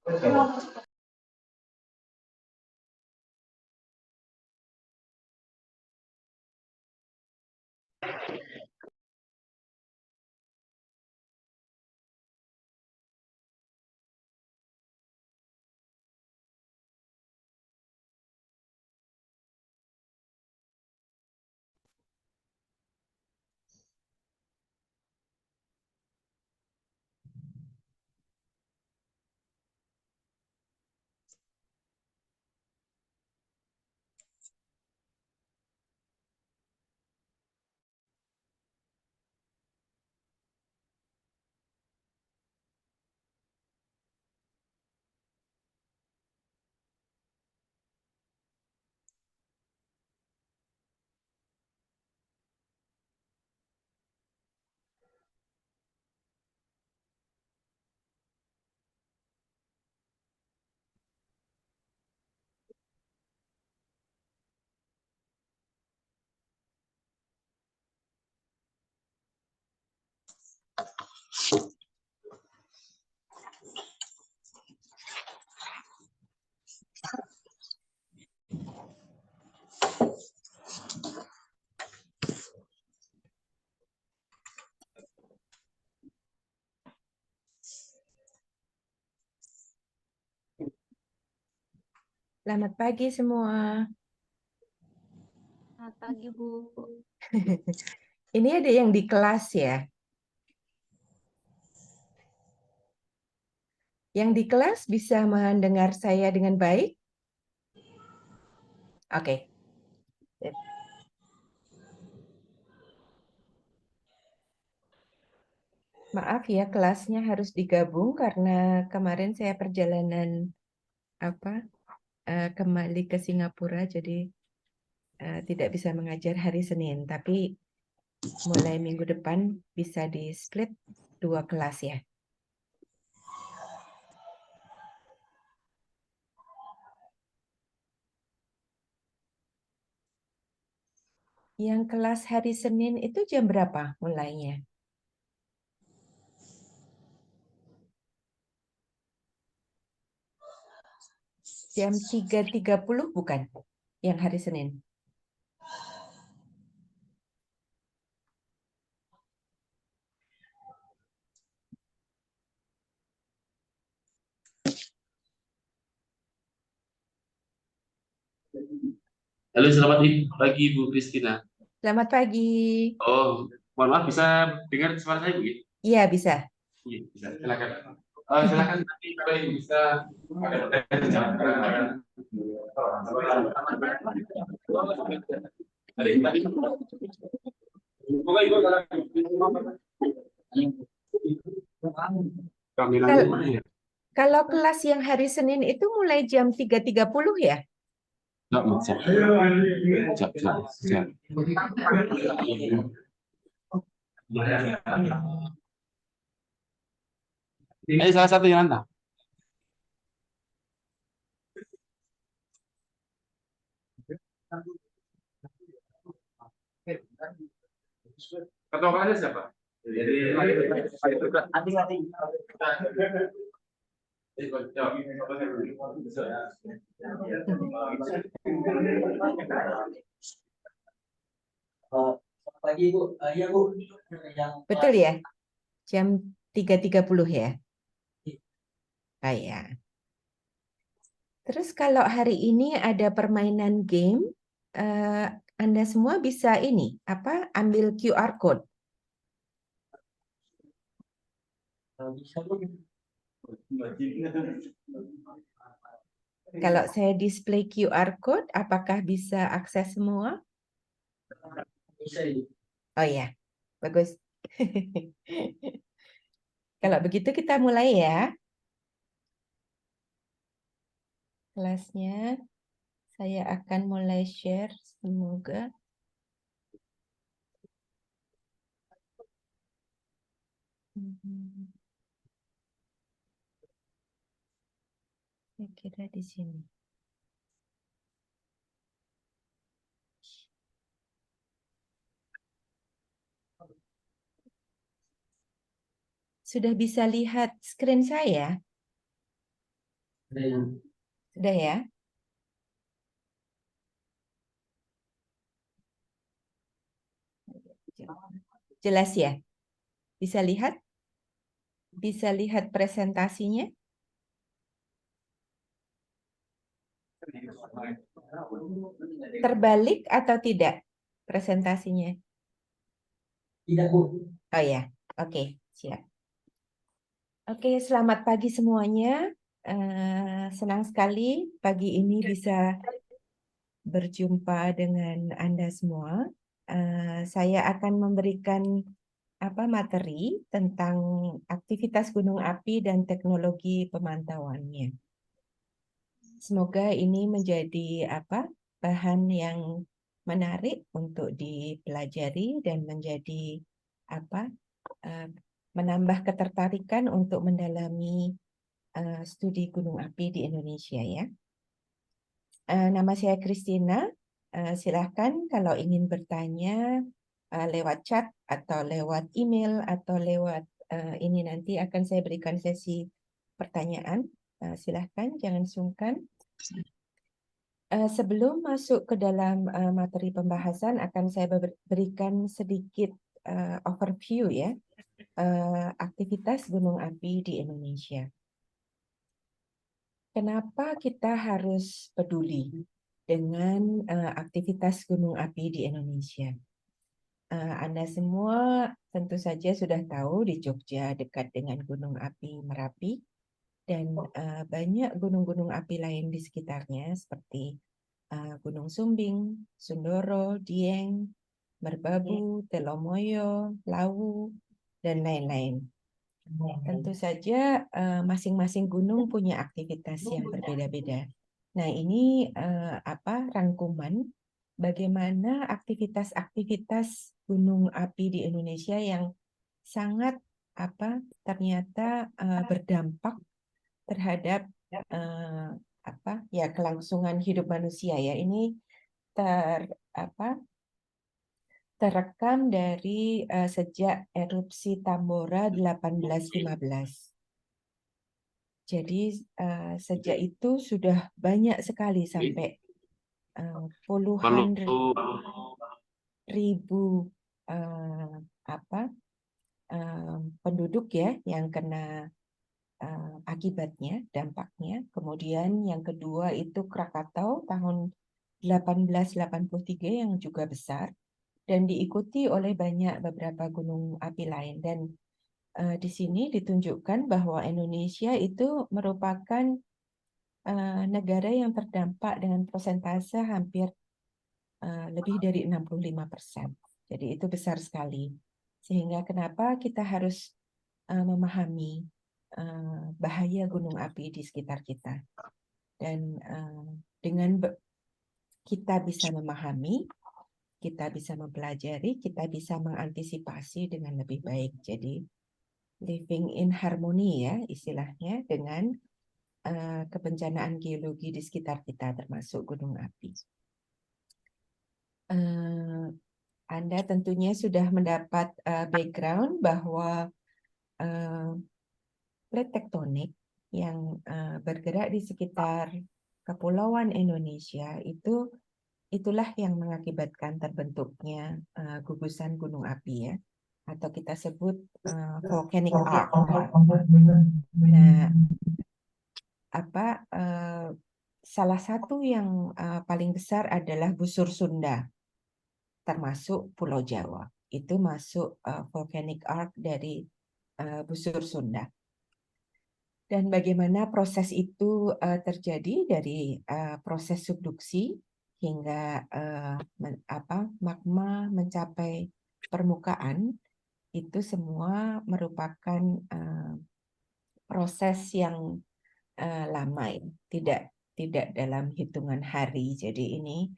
Selamat pagi semua. Selamat pagi, Bu. Ini ada yang di kelas ya. Yang di kelas bisa mendengar saya dengan baik? Oke. Maaf ya, kelasnya harus digabung karena kemarin saya perjalanan kembali ke Singapura, jadi tidak bisa mengajar hari Senin. Tapi mulai minggu depan bisa di split 2 kelas ya. Yang kelas hari Senin itu jam berapa mulainya? Jam 3.30 bukan? Yang hari Senin. Halo, selamat pagi Bu Kristina. Selamat pagi. Oh, mohon maaf, bisa dengar suara saya Bu? Iya, bisa. Iya, bisa. Silakan. Silakan nanti kalau Ibu bisa ada pertanyaan. Ada yang tadi. Semoga Ibu kameranya mana ya? Kalau kelas yang hari Senin itu mulai jam 3.30 ya? Enggak, siap. Siap, siap, siap. Salah satu yang nantang. Ketua kelasnya siapa? Jadi pagi Bu, iya Bu, yang Betul ya? Jam 3.30 ya? Ah, ya. Terus kalau hari ini ada permainan game, Anda semua bisa ambil QR code. bisa Bu. Kalau saya display QR code, apakah bisa akses semua? Bisa Ibu. Oh ya, bagus. Kalau begitu kita mulai ya. Kelasnya saya akan mulai share, semoga. Saya kira di sini. Sudah bisa lihat screen saya? Ada yang Sudah ya? Jelas ya? Bisa lihat? Bisa lihat presentasinya? Terbalik atau tidak presentasinya? tidak Bu. Oh ya, oke, siap. Oke, selamat pagi semuanya. Senang sekali pagi ini bisa berjumpa dengan Anda semua. Saya akan memberikan materi tentang aktivitas gunung api dan teknologi pemantauannya. Semoga ini menjadi bahan yang menarik untuk dipelajari dan menjadi eh, menambah ketertarikan untuk mendalami studi gunung api di Indonesia ya. Nama saya Christina. Silahkan kalau ingin bertanya lewat chat atau lewat email atau lewat ini nanti akan saya berikan sesi pertanyaan. Silahkan, jangan sungkan. Sebelum masuk ke dalam materi pembahasan, akan saya berikan sedikit overview ya aktivitas gunung api di Indonesia. Kenapa kita harus peduli dengan aktivitas gunung api di Indonesia? Anda semua tentu saja sudah tahu di Jogja dekat dengan gunung api Merapi dan banyak gunung-gunung api lain di sekitarnya seperti Gunung Sumbing, Sundoro, Dieng, Merbabu, Telomoyo, Lawu, dan lain-lain. Tentu saja masing-masing gunung punya aktivitas yang berbeda-beda. Nah, ini rangkuman bagaimana aktivitas-aktivitas gunung api di Indonesia yang sangat ternyata berdampak terhadap kelangsungan hidup manusia ya. Ini ter terekam dari sejak erupsi Tambora 1815. Jadi sejak itu sudah banyak sekali sampai puluhan ribu eh, penduduk ya yang kena akibatnya, dampaknya. Kemudian yang kedua itu Krakatau tahun 1883 yang juga besar dan diikuti oleh banyak beberapa gunung api lain. Dan di sini ditunjukkan bahwa Indonesia itu merupakan negara yang terdampak dengan persentase hampir lebih dari 65%. Jadi itu besar sekali. Sehingga kenapa kita harus memahami bahaya gunung api di sekitar kita. Dan dengan kita bisa memahami, kita bisa mempelajari, kita bisa mengantisipasi dengan lebih baik. Jadi living in harmony ya istilahnya dengan kebencanaan geologi di sekitar kita termasuk gunung api. Anda tentunya sudah mendapat background bahwa plate tektonik yang bergerak di sekitar kepulauan Indonesia itulah yang mengakibatkan terbentuknya gugusan gunung api ya, atau kita sebut volcanic arc. Nah, salah satu yang paling besar adalah busur Sunda, termasuk Pulau Jawa. Itu masuk volcanic arc dari busur Sunda. Dan bagaimana proses itu terjadi dari proses subduksi hingga magma mencapai permukaan, itu semua merupakan proses yang lama, tidak dalam hitungan hari. Jadi ini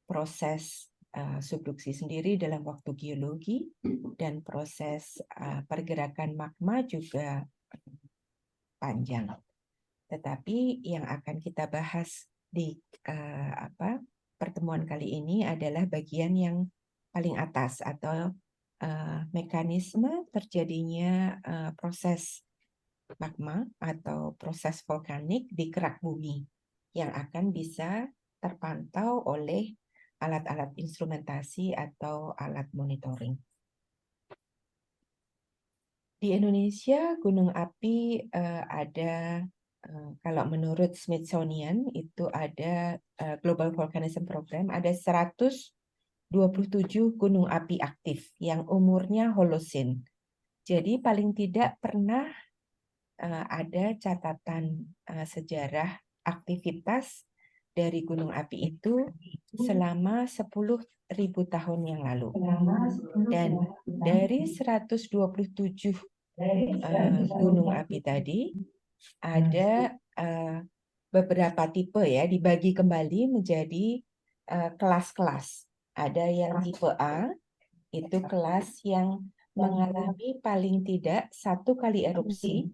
proses subduksi sendiri dalam waktu geologi dan proses pergerakan magma juga panjang. Tetapi yang akan kita bahas di pertemuan kali ini adalah bagian yang paling atas atau mekanisme terjadinya proses magma atau proses vulkanik di kerak bumi yang akan bisa terpantau oleh alat-alat instrumentasi atau alat monitoring. Di Indonesia gunung api ada kalau menurut Smithsonian itu ada Global Volcanism Program ada 127 gunung api aktif yang umurnya Holocene. Jadi paling tidak pernah ada catatan sejarah aktivitas dari gunung api itu selama 10.000 tahun yang lalu. Dan dari 127 gunung api tadi ada beberapa tipe ya, dibagi kembali menjadi kelas-kelas. Ada yang tipe A, itu kelas yang mengalami paling tidak 1 kali erupsi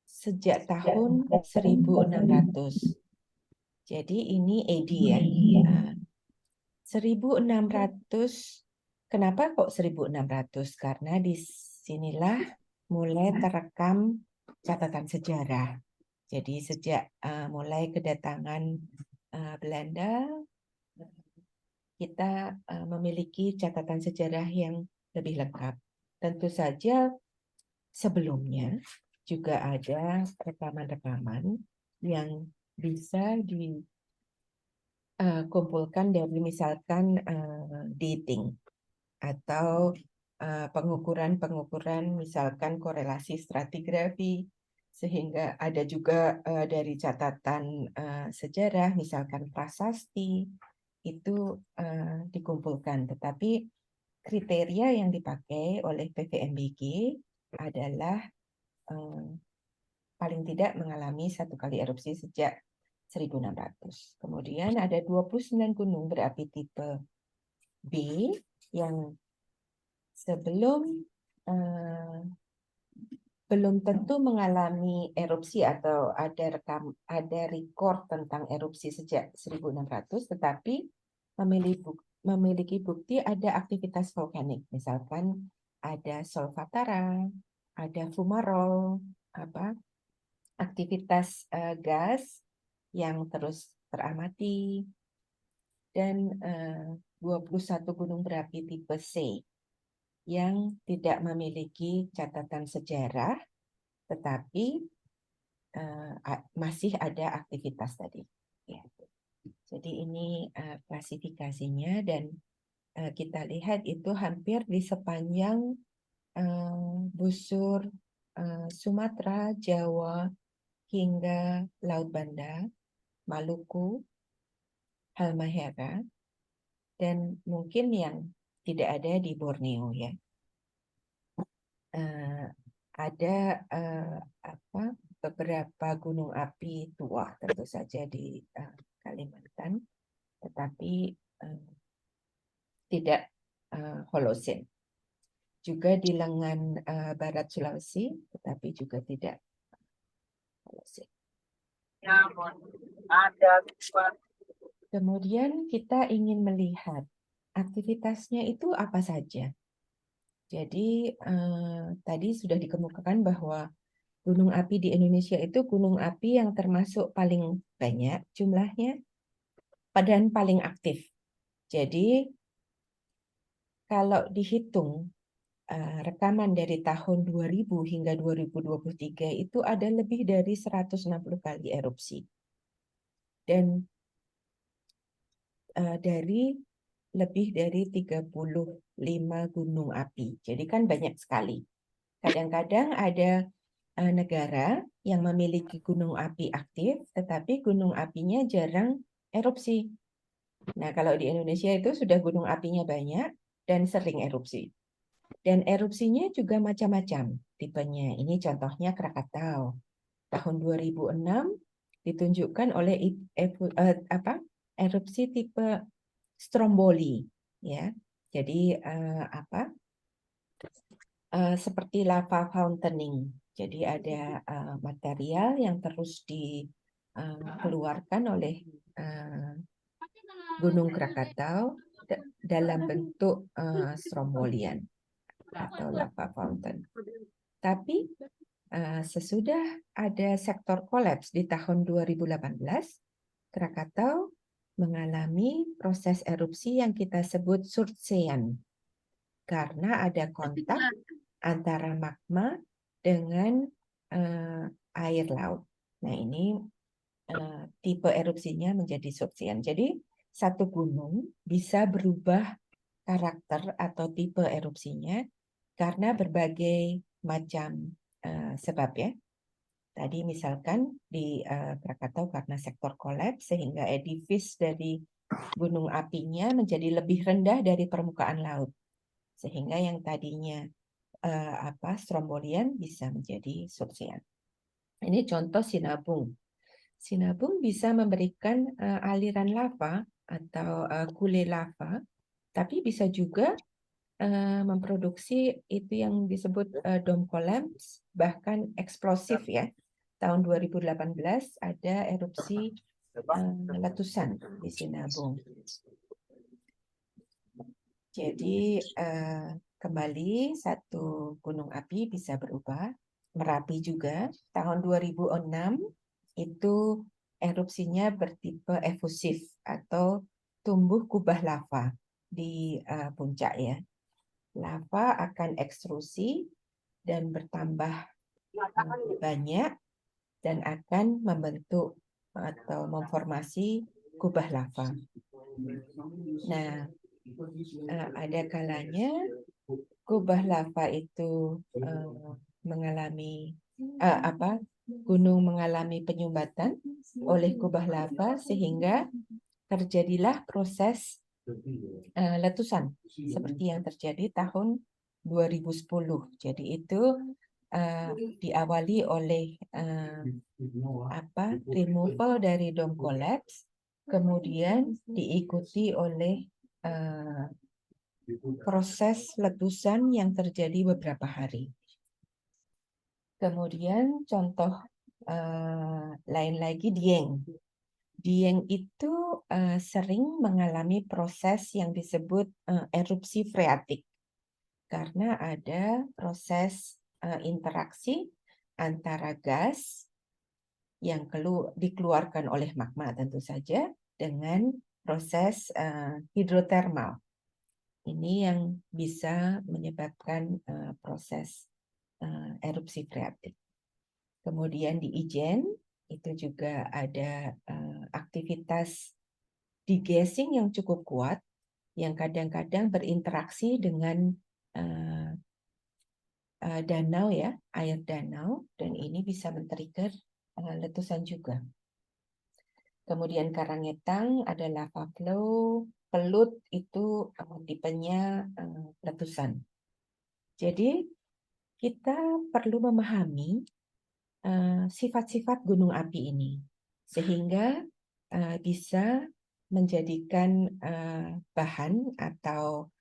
sejak tahun 1600. Jadi ini AD ya. 1600. Kenapa kok 1600? Karena di sinilah mulai terekam catatan sejarah. Jadi sejak mulai kedatangan Belanda, kita memiliki catatan sejarah yang lebih lengkap. Tentu saja sebelumnya juga ada rekaman-rekaman yang bisa dikumpulkan dari misalkan dating atau pengukuran-pengukuran misalkan korelasi stratigrafi, sehingga ada juga dari catatan sejarah misalkan prasasti itu dikumpulkan. Tetapi kriteria yang dipakai oleh PVMBG adalah paling tidak mengalami 1 kali erupsi sejak 1600. Kemudian ada 29 gunung berapi tipe B yang belum tentu mengalami erupsi atau ada record tentang erupsi sejak 1600, tetapi memiliki bukti ada aktivitas vulkanik. Misalkan ada solfatara, ada fumarole, aktivitas gas yang terus teramati, dan 21 gunung berapi tipe C yang tidak memiliki catatan sejarah, tetapi masih ada aktivitas tadi. Ya. Jadi ini klasifikasinya, dan kita lihat itu hampir di sepanjang busur Sumatera, Jawa, hingga Laut Banda, Maluku, Halmahera, dan mungkin yang tidak ada di Borneo ya. Ada beberapa gunung api tua tentu saja di Kalimantan, tetapi tidak Holocene. Juga di lengan barat Sulawesi, tetapi juga tidak Holocene. Kemudian kita ingin melihat aktivitasnya itu apa saja. Jadi tadi sudah dikemukakan bahwa gunung api di Indonesia itu gunung api yang termasuk paling banyak jumlahnya dan paling aktif. Jadi kalau dihitung rekaman dari tahun 2000 hingga 2023 itu ada lebih dari 160 kali erupsi. Dan dari lebih dari 35 gunung api. Jadi kan banyak sekali. Kadang-kadang ada negara yang memiliki gunung api aktif, tetapi gunung apinya jarang erupsi. Nah, kalau di Indonesia itu sudah gunung apinya banyak dan sering erupsi. Dan erupsinya juga macam-macam tipenya. Ini contohnya Krakatau. Tahun 2006 ditunjukkan oleh erupsi tipe Stromboli, ya. Jadi seperti lava fountaining. Jadi ada material yang terus dikeluarkan oleh Gunung Krakatau dalam bentuk strombolian atau lava fountain. Tapi sesudah ada sektor kolaps di tahun 2018, Krakatau mengalami proses erupsi yang kita sebut surtsean karena ada kontak antara magma dengan air laut. Nah, ini tipe erupsinya menjadi surtsean. Jadi satu gunung bisa berubah karakter atau tipe erupsinya karena berbagai macam sebab ya. Tadi misalkan di Krakatau karena sektor kolaps sehingga edifice dari gunung apinya menjadi lebih rendah dari permukaan laut. Sehingga yang tadinya strombolian bisa menjadi surtsean. Ini contoh sinabung. Sinabung bisa memberikan aliran lava atau kule lava, tapi bisa juga memproduksi itu yang disebut dome collapse, bahkan eksplosif ya. Tahun 2018 ada erupsi letusan di Sinabung. Jadi kembali satu gunung api bisa berubah. Merapi juga tahun 2006 itu erupsinya bertipe efusif atau tumbuh kubah lava di puncak ya. Lava akan ekstrusi dan bertambah banyak dan akan membentuk atau memformasi kubah lava. Nah, ada kalanya kubah lava itu mengalami gunung mengalami penyumbatan oleh kubah lava sehingga terjadilah proses letusan seperti yang terjadi tahun 2010. Jadi itu diawali oleh removal dari dome collapse, kemudian diikuti oleh proses letusan yang terjadi beberapa hari. Kemudian contoh lain lagi Dieng. Dieng itu sering mengalami proses yang disebut erupsi freatik karena ada proses interaksi antara gas yang dikeluarkan oleh magma tentu saja dengan proses hidrotermal. Ini yang bisa menyebabkan proses erupsi freatik. Kemudian di Ijen itu juga ada aktivitas degassing yang cukup kuat yang kadang-kadang berinteraksi dengan danau ya, air danau, dan ini bisa men-trigger letusan juga. Kemudian Karangetang ada lava flow, Pelut itu tipenya letusan. Jadi kita perlu memahami sifat-sifat gunung api ini sehingga bisa menjadikan bahan atau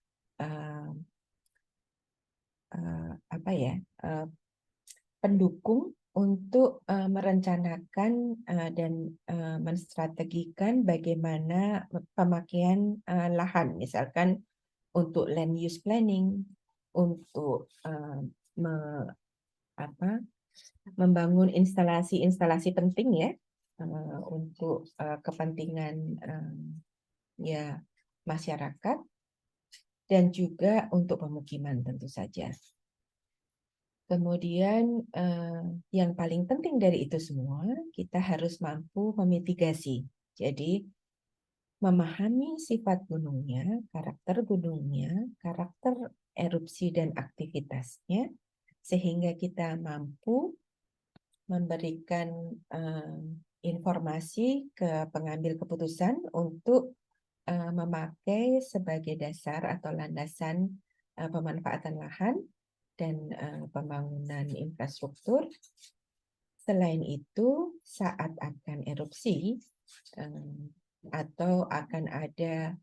pendukung untuk merencanakan dan menstrategikan bagaimana pemakaian lahan, misalkan untuk land use planning, untuk membangun instalasi-instalasi penting ya untuk kepentingan ya masyarakat dan juga untuk pemukiman tentu saja. Kemudian yang paling penting dari itu semua, kita harus mampu memitigasi. Jadi memahami sifat gunungnya, karakter erupsi dan aktivitasnya, sehingga kita mampu memberikan informasi ke pengambil keputusan untuk memakai sebagai dasar atau landasan pemanfaatan lahan dan pembangunan infrastruktur. Selain itu, saat akan erupsi atau akan ada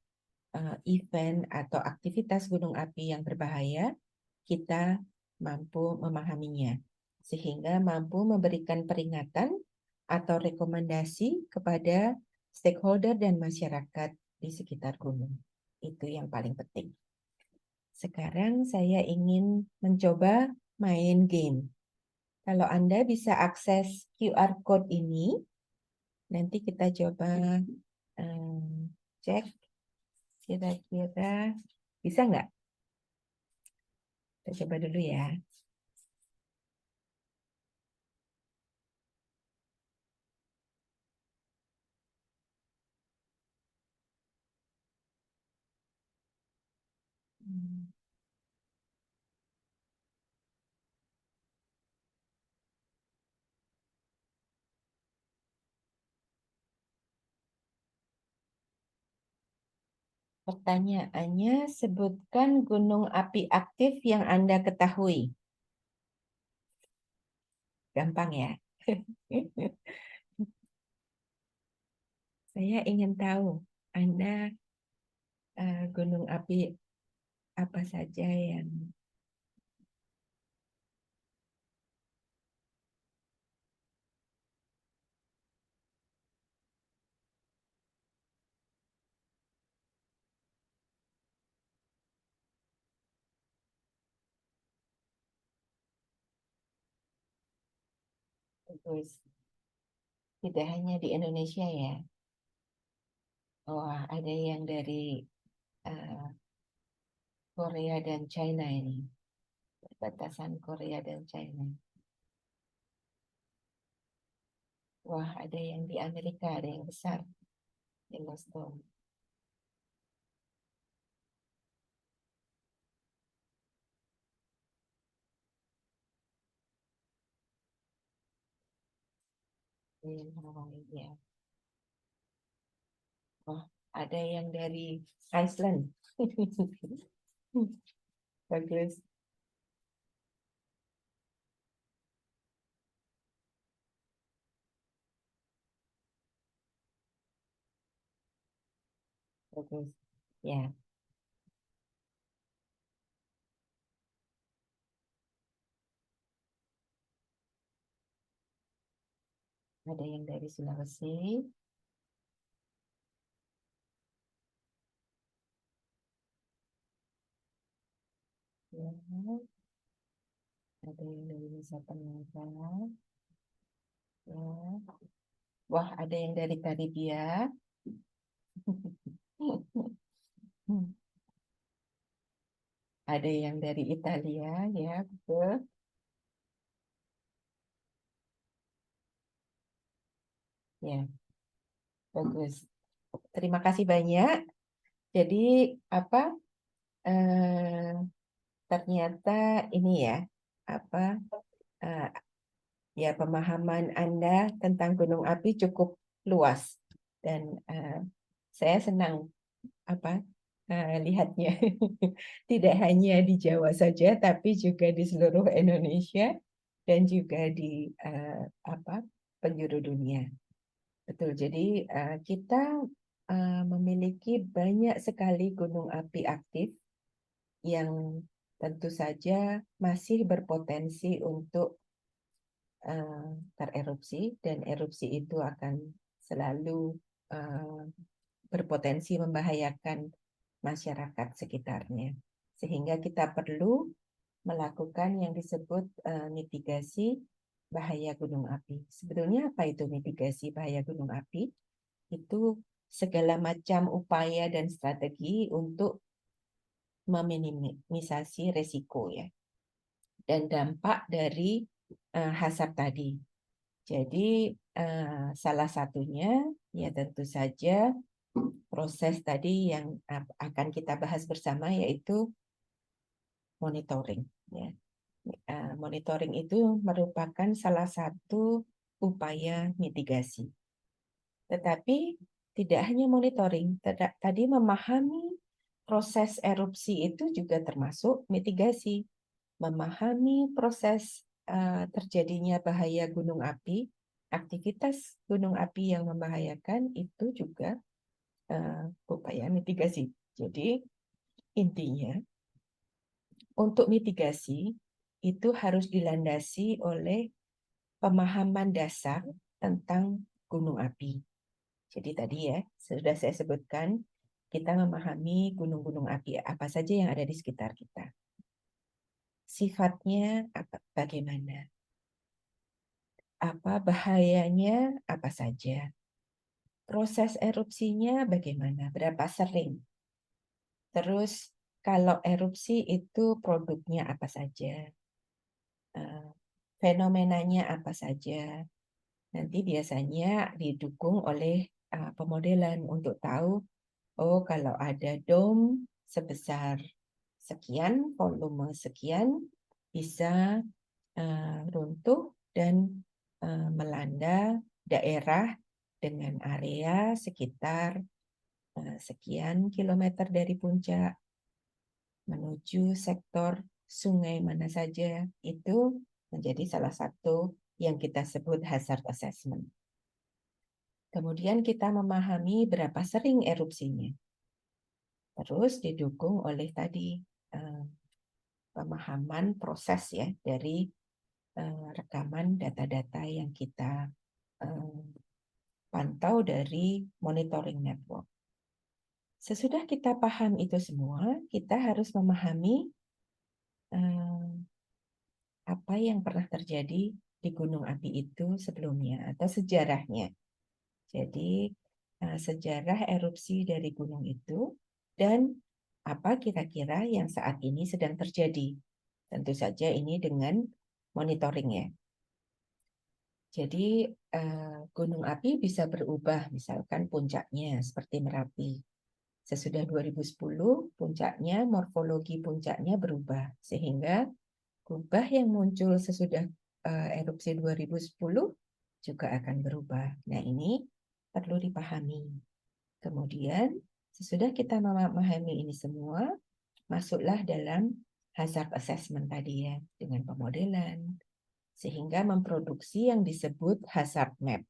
event atau aktivitas gunung api yang berbahaya, kita mampu memahaminya, sehingga mampu memberikan peringatan atau rekomendasi kepada stakeholder dan masyarakat di sekitar gunung. Itu yang paling penting. Sekarang saya ingin mencoba main game. Kalau Anda bisa akses QR code ini, nanti kita coba cek kira-kira bisa nggak? Kita coba dulu ya. Pertanyaannya, sebutkan gunung api aktif yang Anda ketahui. Gampang ya. Saya ingin tahu Anda gunung api apa saja yang bagus. Tidak hanya di Indonesia ya. Wah, ada yang dari eh, Korea dan China ini. Perbatasan Korea dan China. Wah, ada yang di Amerika, ada yang besar. Yellowstone. Ada yang Hawaii ya. Wah, ada yang dari Iceland. Bagus. Bagus. Ya, ada yang dari Sulawesi. Ya, ada yang dari Nusa Tenggara. Ya. Wah, ada yang dari Karibia. Ada yang dari Italia, ya, betul. Ya, bagus. Terima kasih banyak. Jadi, apa? Eh, ternyata ini ya, apa? eh, ya, pemahaman Anda tentang gunung api cukup luas dan saya senang apa lihatnya. Tidak hanya di Jawa saja, tapi juga di seluruh Indonesia dan juga di apa penjuru dunia. Betul. Jadi kita memiliki banyak sekali gunung api aktif yang tentu saja masih berpotensi untuk tererupsi dan erupsi itu akan selalu berpotensi membahayakan masyarakat sekitarnya. Sehingga kita perlu melakukan yang disebut mitigasi bahaya gunung api. Sebetulnya apa itu mitigasi bahaya gunung api? Itu segala macam upaya dan strategi untuk meminimisasi resiko ya dan dampak dari hazard tadi. Jadi salah satunya ya tentu saja proses tadi yang akan kita bahas bersama yaitu monitoring. Ya. Monitoring itu merupakan salah satu upaya mitigasi. Tetapi tidak hanya monitoring, tadi memahami proses erupsi itu juga termasuk mitigasi. Memahami proses terjadinya bahaya gunung api, aktivitas gunung api yang membahayakan itu juga upaya mitigasi. Jadi intinya untuk mitigasi itu harus dilandasi oleh pemahaman dasar tentang gunung api. Jadi tadi ya sudah saya sebutkan kita memahami gunung-gunung api apa saja yang ada di sekitar kita. Sifatnya bagaimana? bahayanya apa saja, proses erupsinya bagaimana, berapa sering, terus kalau erupsi itu produknya apa saja, fenomenanya apa saja. Nanti biasanya didukung oleh pemodelan untuk tahu, oh kalau ada dom sebesar sekian, volume sekian, bisa runtuh dan melanda daerah dengan area sekitar sekian kilometer dari puncak menuju sektor sungai mana saja. Itu menjadi salah satu yang kita sebut hazard assessment. Kemudian kita memahami berapa sering erupsinya. Terus didukung oleh tadi pemahaman proses ya dari rekaman data-data yang kita pantau dari monitoring network. Sesudah kita paham itu semua, kita harus memahami apa yang pernah terjadi di gunung api itu sebelumnya atau sejarahnya. Jadi sejarah erupsi dari gunung itu dan apa kira-kira yang saat ini sedang terjadi. Tentu saja ini dengan monitoringnya. Jadi gunung api bisa berubah, misalkan puncaknya seperti Merapi. Sesudah 2010, puncaknya, morfologi puncaknya berubah. Sehingga kubah yang muncul sesudah erupsi 2010 juga akan berubah. Nah, ini perlu dipahami. Kemudian, sesudah kita memahami ini semua, masuklah dalam hazard assessment tadi ya, dengan pemodelan, sehingga memproduksi yang disebut hazard map.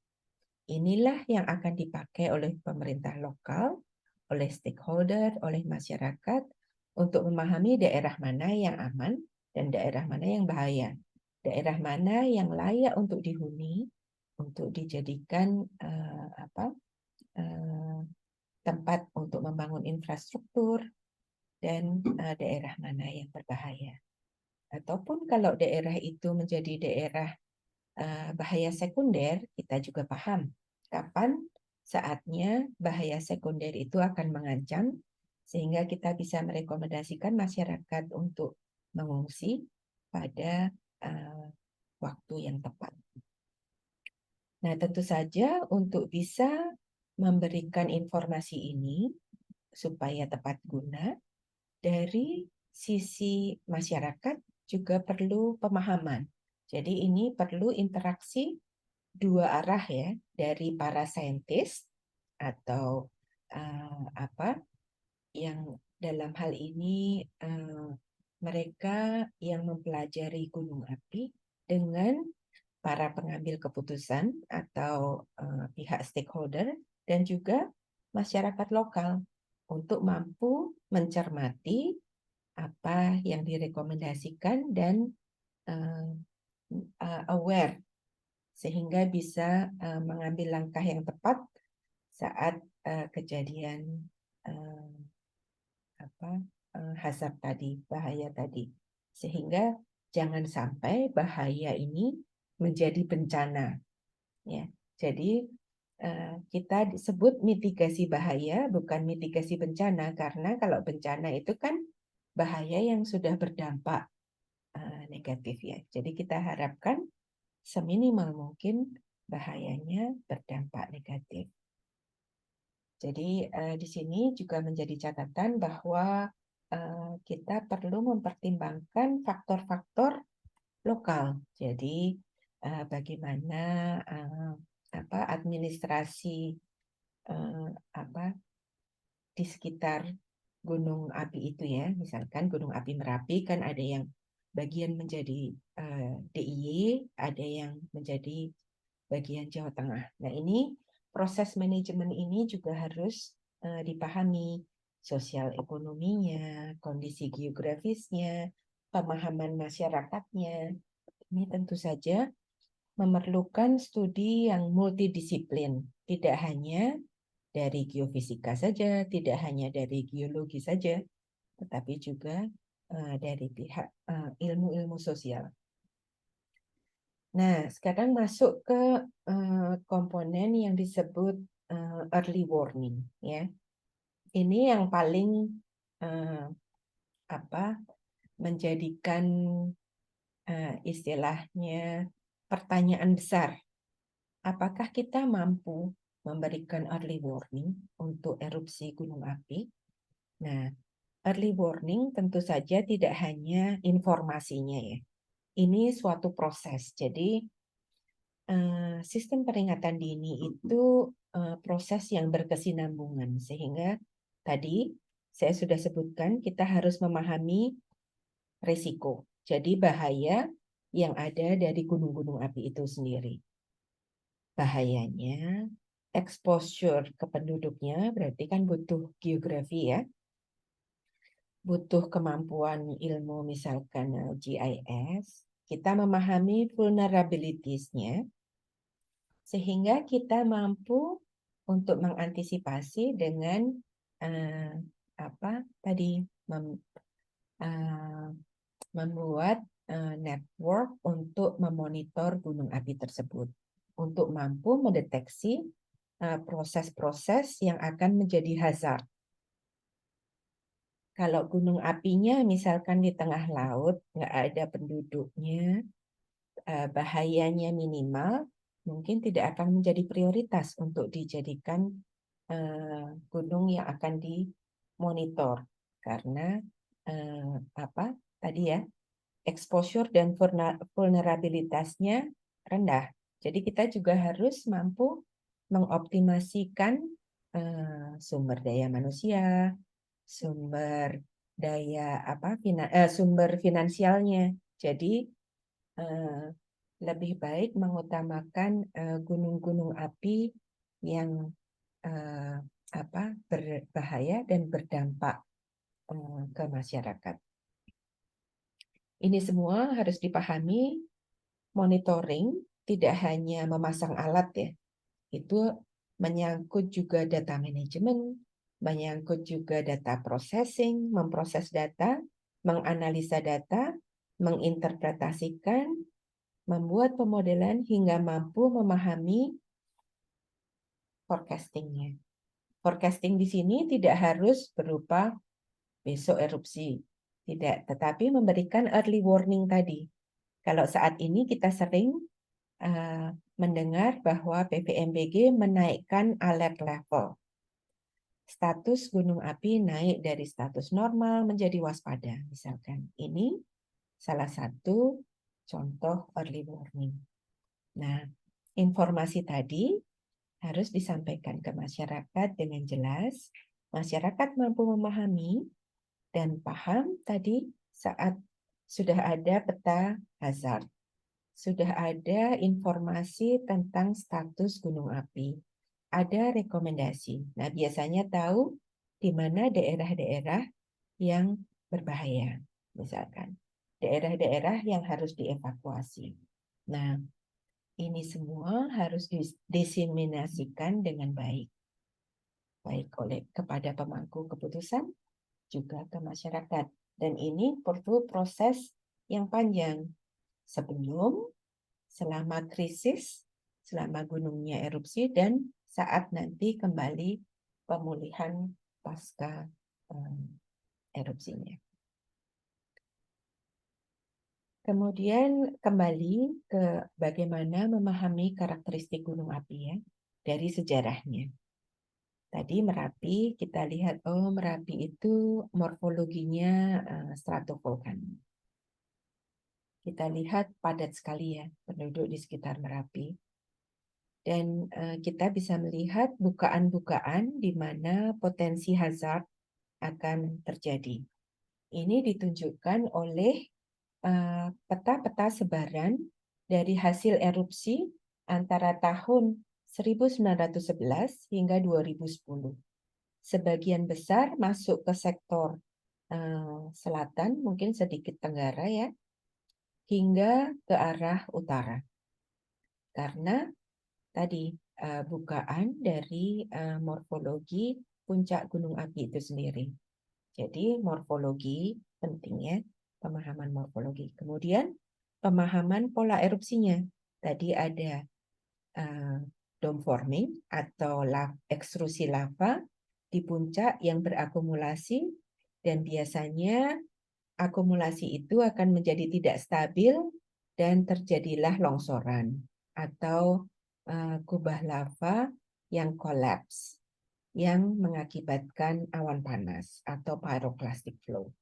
Inilah yang akan dipakai oleh pemerintah lokal, oleh stakeholder, oleh masyarakat, untuk memahami daerah mana yang aman dan daerah mana yang bahaya. Daerah mana yang layak untuk dihuni, untuk dijadikan tempat untuk membangun infrastruktur, dan daerah mana yang berbahaya. Ataupun kalau daerah itu menjadi daerah bahaya sekunder, kita juga paham kapan saatnya bahaya sekunder itu akan mengancam, sehingga kita bisa merekomendasikan masyarakat untuk mengungsi pada waktu yang tepat. Nah, tentu saja untuk bisa memberikan informasi ini supaya tepat guna, dari sisi masyarakat juga perlu pemahaman. Jadi ini perlu interaksi dua arah ya, dari para saintis atau yang dalam hal ini mereka yang mempelajari gunung api dengan para pengambil keputusan atau pihak stakeholder dan juga masyarakat lokal untuk mampu mencermati apa yang direkomendasikan dan aware sehingga bisa mengambil langkah yang tepat saat kejadian hazard tadi, bahaya tadi. Sehingga jangan sampai bahaya ini menjadi bencana. Ya, jadi kita disebut mitigasi bahaya, bukan mitigasi bencana, karena kalau bencana itu kan bahaya yang sudah berdampak negatif ya. Jadi kita harapkan seminimal mungkin bahayanya berdampak negatif. Jadi di sini juga menjadi catatan bahwa kita perlu mempertimbangkan faktor-faktor lokal. Jadi bagaimana administrasi di sekitar gunung api itu ya, misalkan gunung api Merapi kan ada yang bagian menjadi DIY, ada yang menjadi bagian Jawa Tengah. Nah ini proses manajemen ini juga harus dipahami, sosial ekonominya, kondisi geografisnya, pemahaman masyarakatnya. Ini tentu saja memerlukan studi yang multidisiplin, tidak hanya dari geofisika saja, tidak hanya dari geologi saja, tetapi juga dari pihak ilmu-ilmu sosial. Nah, sekarang masuk ke komponen yang disebut early warning, ya. Ini yang paling menjadikan istilahnya pertanyaan besar. Apakah kita mampu memberikan early warning untuk erupsi gunung api? Nah, early warning tentu saja tidak hanya informasinya ya. Ini suatu proses. Jadi sistem peringatan dini itu proses yang berkesinambungan sehingga tadi saya sudah sebutkan kita harus memahami risiko. Jadi bahaya yang ada dari gunung-gunung api itu sendiri. Bahayanya exposure ke penduduknya berarti kan butuh geografi ya. Butuh kemampuan ilmu misalkan GIS. Kita memahami vulnerabilities-nya sehingga kita mampu untuk mengantisipasi dengan membuat network untuk memonitor gunung api tersebut untuk mampu mendeteksi proses-proses yang akan menjadi hazard. Kalau gunung apinya misalkan di tengah laut, nggak ada penduduknya, bahayanya minimal, mungkin tidak akan menjadi prioritas untuk dijadikan gunung yang akan dimonitor karena exposure dan vulnerabilitasnya rendah. Jadi kita juga harus mampu mengoptimasikan sumber daya manusia, sumber daya sumber finansialnya. Jadi lebih baik mengutamakan gunung-gunung api yang berbahaya dan berdampak ke masyarakat. Ini semua harus dipahami. Monitoring tidak hanya memasang alat ya, itu menyangkut juga data manajemen, menyangkut juga data processing, memproses data, menganalisa data, menginterpretasikan, membuat pemodelan hingga mampu memahami forecasting-nya. Forecasting di sini tidak harus berupa besok erupsi, tidak, tetapi memberikan early warning tadi. Kalau saat ini kita sering mendengar bahwa PVMBG menaikkan alert level. Status gunung api naik dari status normal menjadi waspada, misalkan. Ini salah satu contoh early warning. Nah, informasi tadi harus disampaikan ke masyarakat dengan jelas. Masyarakat mampu memahami dan paham tadi saat sudah ada peta hazard. Sudah ada informasi tentang status gunung api. Ada rekomendasi. Nah, biasanya tahu di mana daerah-daerah yang berbahaya, misalkan. Daerah-daerah yang harus dievakuasi. Nah, ini semua harus diseminasikan dengan baik. Baik kepada pemangku keputusan, juga ke masyarakat. Dan ini perlu proses yang panjang. Sebelum, selama krisis, selama gunungnya erupsi, dan saat nanti kembali pemulihan pasca erupsinya. Kemudian kembali ke bagaimana memahami karakteristik gunung api ya, dari sejarahnya. Tadi Merapi, kita lihat, oh Merapi itu morfologinya stratovolkanik. Kita lihat padat sekali ya penduduk di sekitar Merapi. Dan kita bisa melihat bukaan-bukaan di mana potensi hazard akan terjadi. Ini ditunjukkan oleh peta-peta sebaran dari hasil erupsi antara tahun 1911 hingga 2010. Sebagian besar masuk ke sektor selatan, mungkin sedikit tenggara ya, hingga ke arah utara. Karena tadi bukaan dari morfologi puncak gunung api itu sendiri. Jadi morfologi pentingnya pemahaman morfologi. Kemudian pemahaman pola erupsinya. Tadi ada dome forming atau ekstrusi lava di puncak yang berakumulasi, dan biasanya akumulasi itu akan menjadi tidak stabil dan terjadilah longsoran atau kubah lava yang kolaps yang mengakibatkan awan panas atau pyroclastic flow.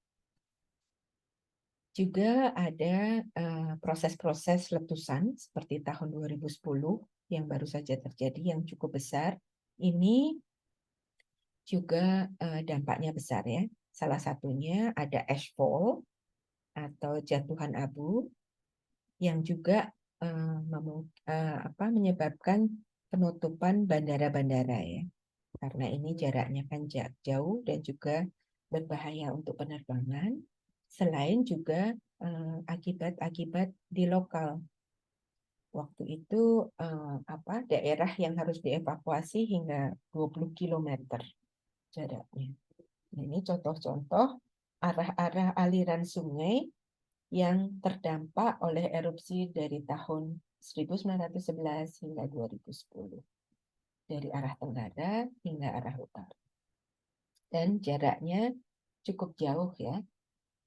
Juga ada proses-proses letusan seperti tahun 2010 yang baru saja terjadi yang cukup besar. Ini juga dampaknya besar ya. Salah satunya ada ashfall atau jatuhan abu yang juga menyebabkan penutupan bandara-bandara ya. Karena ini jaraknya kan jauh dan juga berbahaya untuk penerbangan. Selain juga akibat-akibat di lokal. Waktu itu daerah yang harus dievakuasi hingga 20 km jaraknya. Nah, ini contoh-contoh arah-arah aliran sungai yang terdampak oleh erupsi dari tahun 1911 hingga 2010. Dari arah tenggara hingga arah utara. Dan jaraknya cukup jauh ya.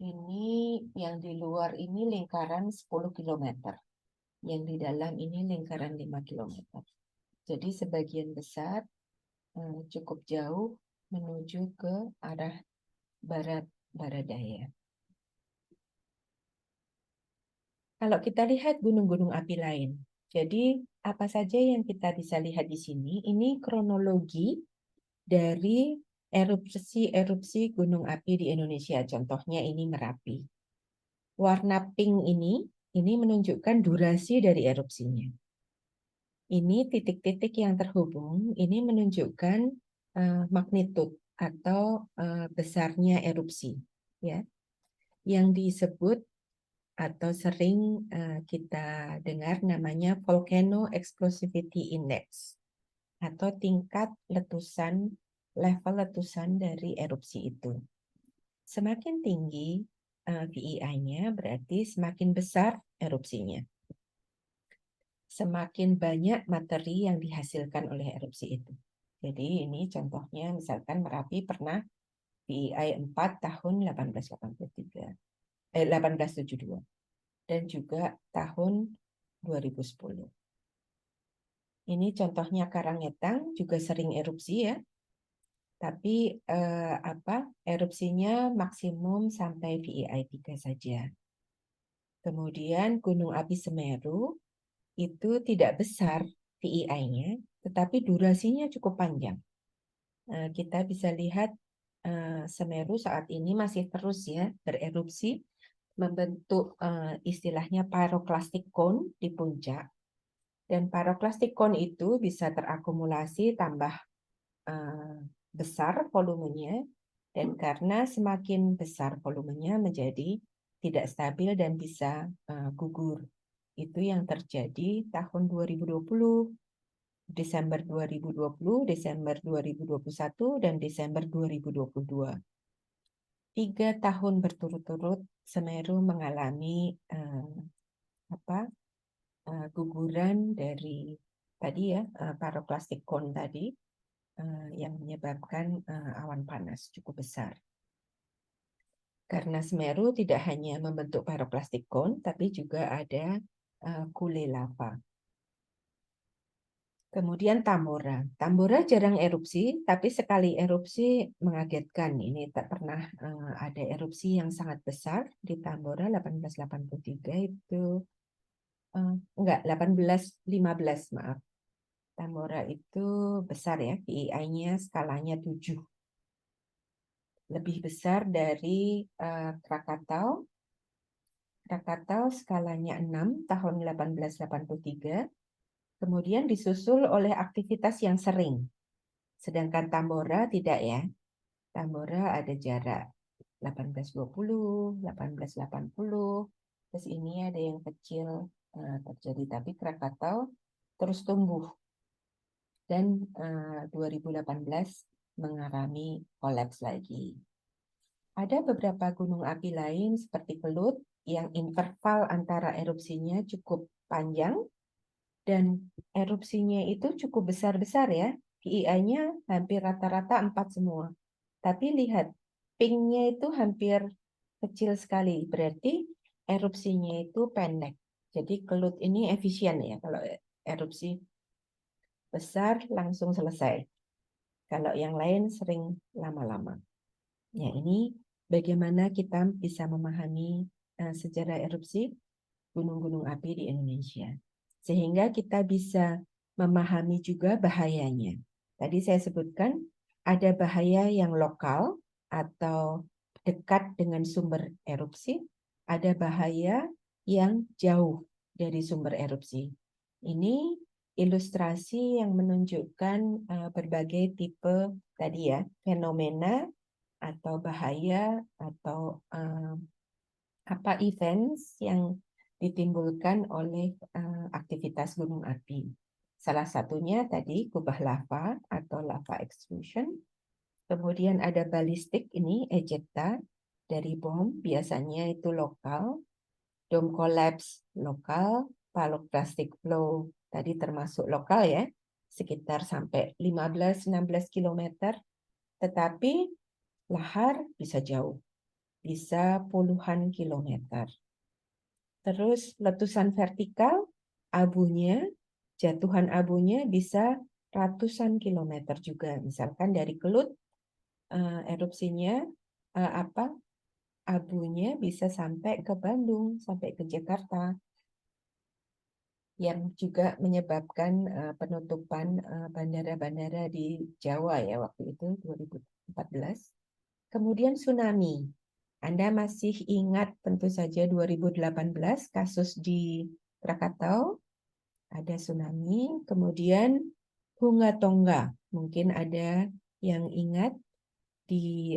Ini yang di luar ini lingkaran 10 km. Yang di dalam ini lingkaran 5 km. Jadi sebagian besar cukup jauh menuju ke arah barat daya. Kalau kita lihat gunung-gunung api lain, jadi apa saja yang kita bisa lihat di sini, ini kronologi dari erupsi-erupsi gunung api di Indonesia. Contohnya ini Merapi. Warna pink ini menunjukkan durasi dari erupsinya. Ini titik-titik yang terhubung, ini menunjukkan magnitude atau besarnya erupsi. Ya, yang disebut atau sering kita dengar namanya Volcano Explosivity Index atau tingkat letusan, level letusan dari erupsi itu. Semakin tinggi VEI-nya berarti semakin besar erupsinya. Semakin banyak materi yang dihasilkan oleh erupsi itu. Jadi ini contohnya misalkan Merapi pernah VEI 4 tahun 1872 dan juga tahun 2010. Ini contohnya Karangetang juga sering erupsi ya. Tapi erupsinya maksimum sampai VEI 3 saja. Kemudian Gunung Api Semeru itu tidak besar VEI-nya, tetapi durasinya cukup panjang. Kita bisa lihat Semeru saat ini masih terus ya bererupsi, membentuk istilahnya pyroclastic cone di puncak. Dan pyroclastic cone itu bisa terakumulasi tambah besar volumenya, dan karena semakin besar volumenya menjadi tidak stabil dan bisa gugur. Itu yang terjadi tahun 2020, Desember 2020, Desember 2021, dan Desember 2022. 3 tahun berturut-turut Semeru mengalami guguran dari tadi ya pyroclastic cone tadi yang menyebabkan awan panas cukup besar. Karena Semeru tidak hanya membentuk pyroclastic cone, tapi juga ada kule lava. Kemudian Tambora. Tambora jarang erupsi, tapi sekali erupsi mengagetkan. Ini tak pernah ada erupsi yang sangat besar di Tambora 1883 itu. Enggak, 1815 maaf. Tambora itu besar ya, VEI-nya skalanya 7. Lebih besar dari Krakatau. Krakatau skalanya 6 tahun 1883. Kemudian disusul oleh aktivitas yang sering. Sedangkan Tambora tidak ya. Tambora ada jarak 1820, 1880. Terus ini ada yang kecil terjadi, tapi Krakatau terus tumbuh. Dan 2018 mengalami kolaps lagi. Ada beberapa gunung api lain seperti Kelut yang interval antara erupsinya cukup panjang, Dan erupsinya itu cukup besar-besar ya. PEI-nya hampir rata-rata 4 semua. Tapi lihat, pingnya itu hampir kecil sekali. Berarti erupsinya itu pendek. Jadi kelut ini efisien ya. Kalau erupsi besar langsung selesai. Kalau yang lain sering lama-lama. Ya, ini bagaimana kita bisa memahami sejarah erupsi gunung-gunung api di Indonesia. Sehingga kita bisa memahami juga bahayanya. Tadi saya sebutkan ada bahaya yang lokal atau dekat dengan sumber erupsi, ada bahaya yang jauh dari sumber erupsi. Ini ilustrasi yang menunjukkan berbagai tipe tadi ya, fenomena atau bahaya atau events yang ditimbulkan oleh aktivitas gunung api. Salah satunya tadi kubah lava atau lava explosion. Kemudian ada balistik ini ejecta dari bom, biasanya itu lokal. Dome collapse lokal, pyroclastic flow tadi termasuk lokal ya, sekitar sampai 15-16 km. Tetapi lahar bisa jauh, bisa puluhan kilometer. Terus letusan vertikal, jatuhan abunya bisa ratusan kilometer juga. Misalkan dari Kelut, erupsinya abunya bisa sampai ke Bandung, sampai ke Jakarta, yang juga menyebabkan penutupan bandara-bandara di Jawa ya waktu itu 2014. Kemudian tsunami. Anda masih ingat tentu saja 2018 kasus di Krakatau, ada tsunami, kemudian Hunga Tonga. Mungkin ada yang ingat di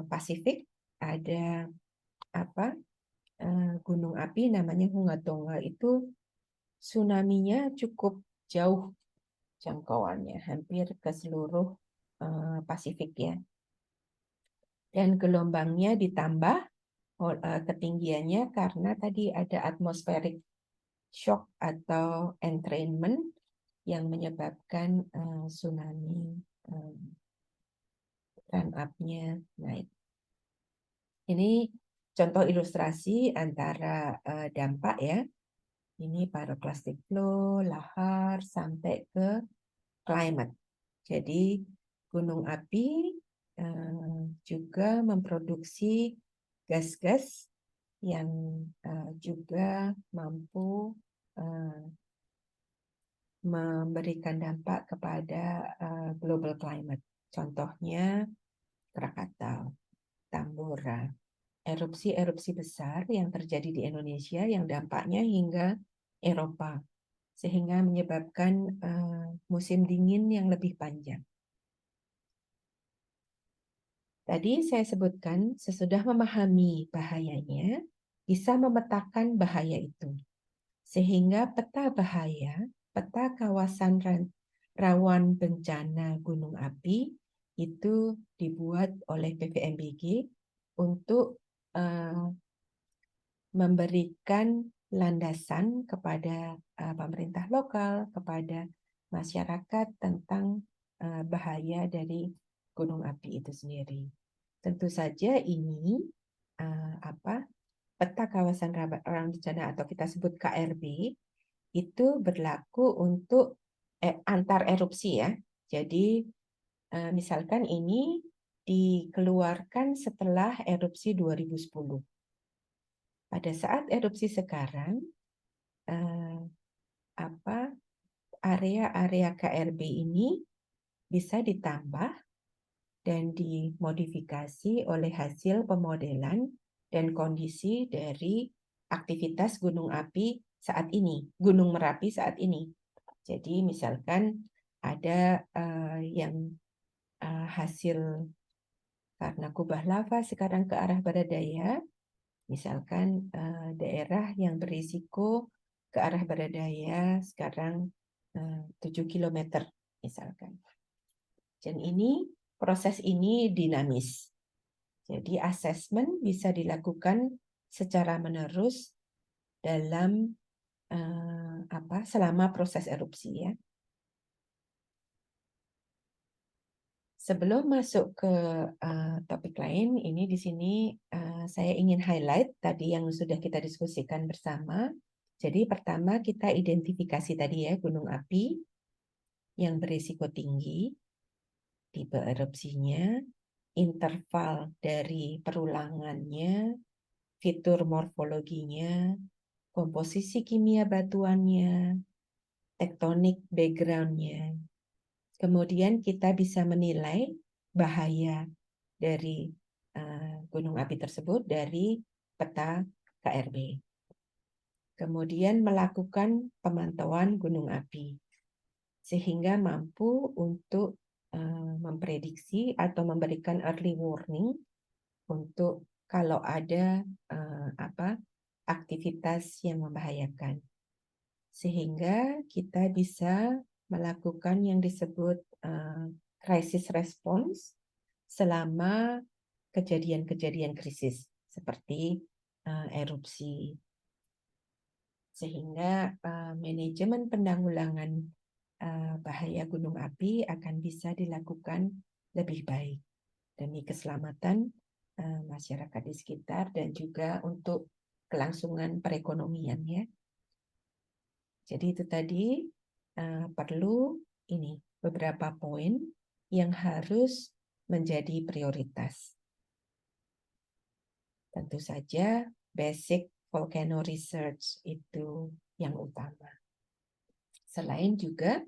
Pasifik ada gunung api namanya Hunga Tonga, itu tsunami-nya cukup jauh jangkauannya, hampir ke seluruh Pasifik ya. Dan gelombangnya ditambah ketinggiannya karena tadi ada atmospheric shock atau entrainment yang menyebabkan tsunami run up-nya naik. Ini contoh ilustrasi antara dampak ya. Ini pyroclastic flow, lahar, sampai ke climate. Jadi gunung api juga memproduksi gas-gas yang juga mampu memberikan dampak kepada global climate. Contohnya Krakatau, Tambora, erupsi-erupsi besar yang terjadi di Indonesia yang dampaknya hingga Eropa, sehingga menyebabkan musim dingin yang lebih panjang. Tadi saya sebutkan sesudah memahami bahayanya, bisa memetakan bahaya itu. Sehingga peta bahaya, peta kawasan rawan bencana gunung api itu dibuat oleh PVMBG untuk memberikan landasan kepada pemerintah lokal, kepada masyarakat tentang bahaya dari gunung api itu sendiri. Tentu saja ini peta kawasan rawan bencana atau kita sebut KRB itu berlaku untuk antar erupsi ya. Jadi misalkan ini dikeluarkan setelah erupsi 2010. Pada saat erupsi sekarang, area-area KRB ini bisa ditambah dan dimodifikasi oleh hasil pemodelan dan kondisi dari aktivitas gunung api saat ini, Gunung Merapi saat ini. Jadi misalkan ada yang hasil karena kubah lava sekarang ke arah barat daya, misalkan daerah yang berisiko ke arah barat daya sekarang 7 km misalkan. Dan proses ini dinamis. Jadi asesmen bisa dilakukan secara menerus dalam selama proses erupsi ya. Sebelum masuk ke topik lain, ini di sini saya ingin highlight tadi yang sudah kita diskusikan bersama. Jadi pertama kita identifikasi tadi ya gunung api yang berisiko tinggi, tipe erupsinya, interval dari perulangannya, fitur morfologinya, komposisi kimia batuannya, tektonik background-nya. Kemudian kita bisa menilai bahaya dari gunung api tersebut dari peta KRB. Kemudian melakukan pemantauan gunung api sehingga mampu untuk memprediksi atau memberikan early warning untuk kalau ada aktivitas yang membahayakan. Sehingga kita bisa melakukan yang disebut crisis response selama kejadian-kejadian krisis seperti erupsi. Sehingga manajemen penanggulangan bahaya gunung api akan bisa dilakukan lebih baik demi keselamatan masyarakat di sekitar dan juga untuk kelangsungan perekonomian ya. Jadi itu tadi perlu beberapa poin yang harus menjadi prioritas. Tentu saja basic volcano research itu yang utama. Selain juga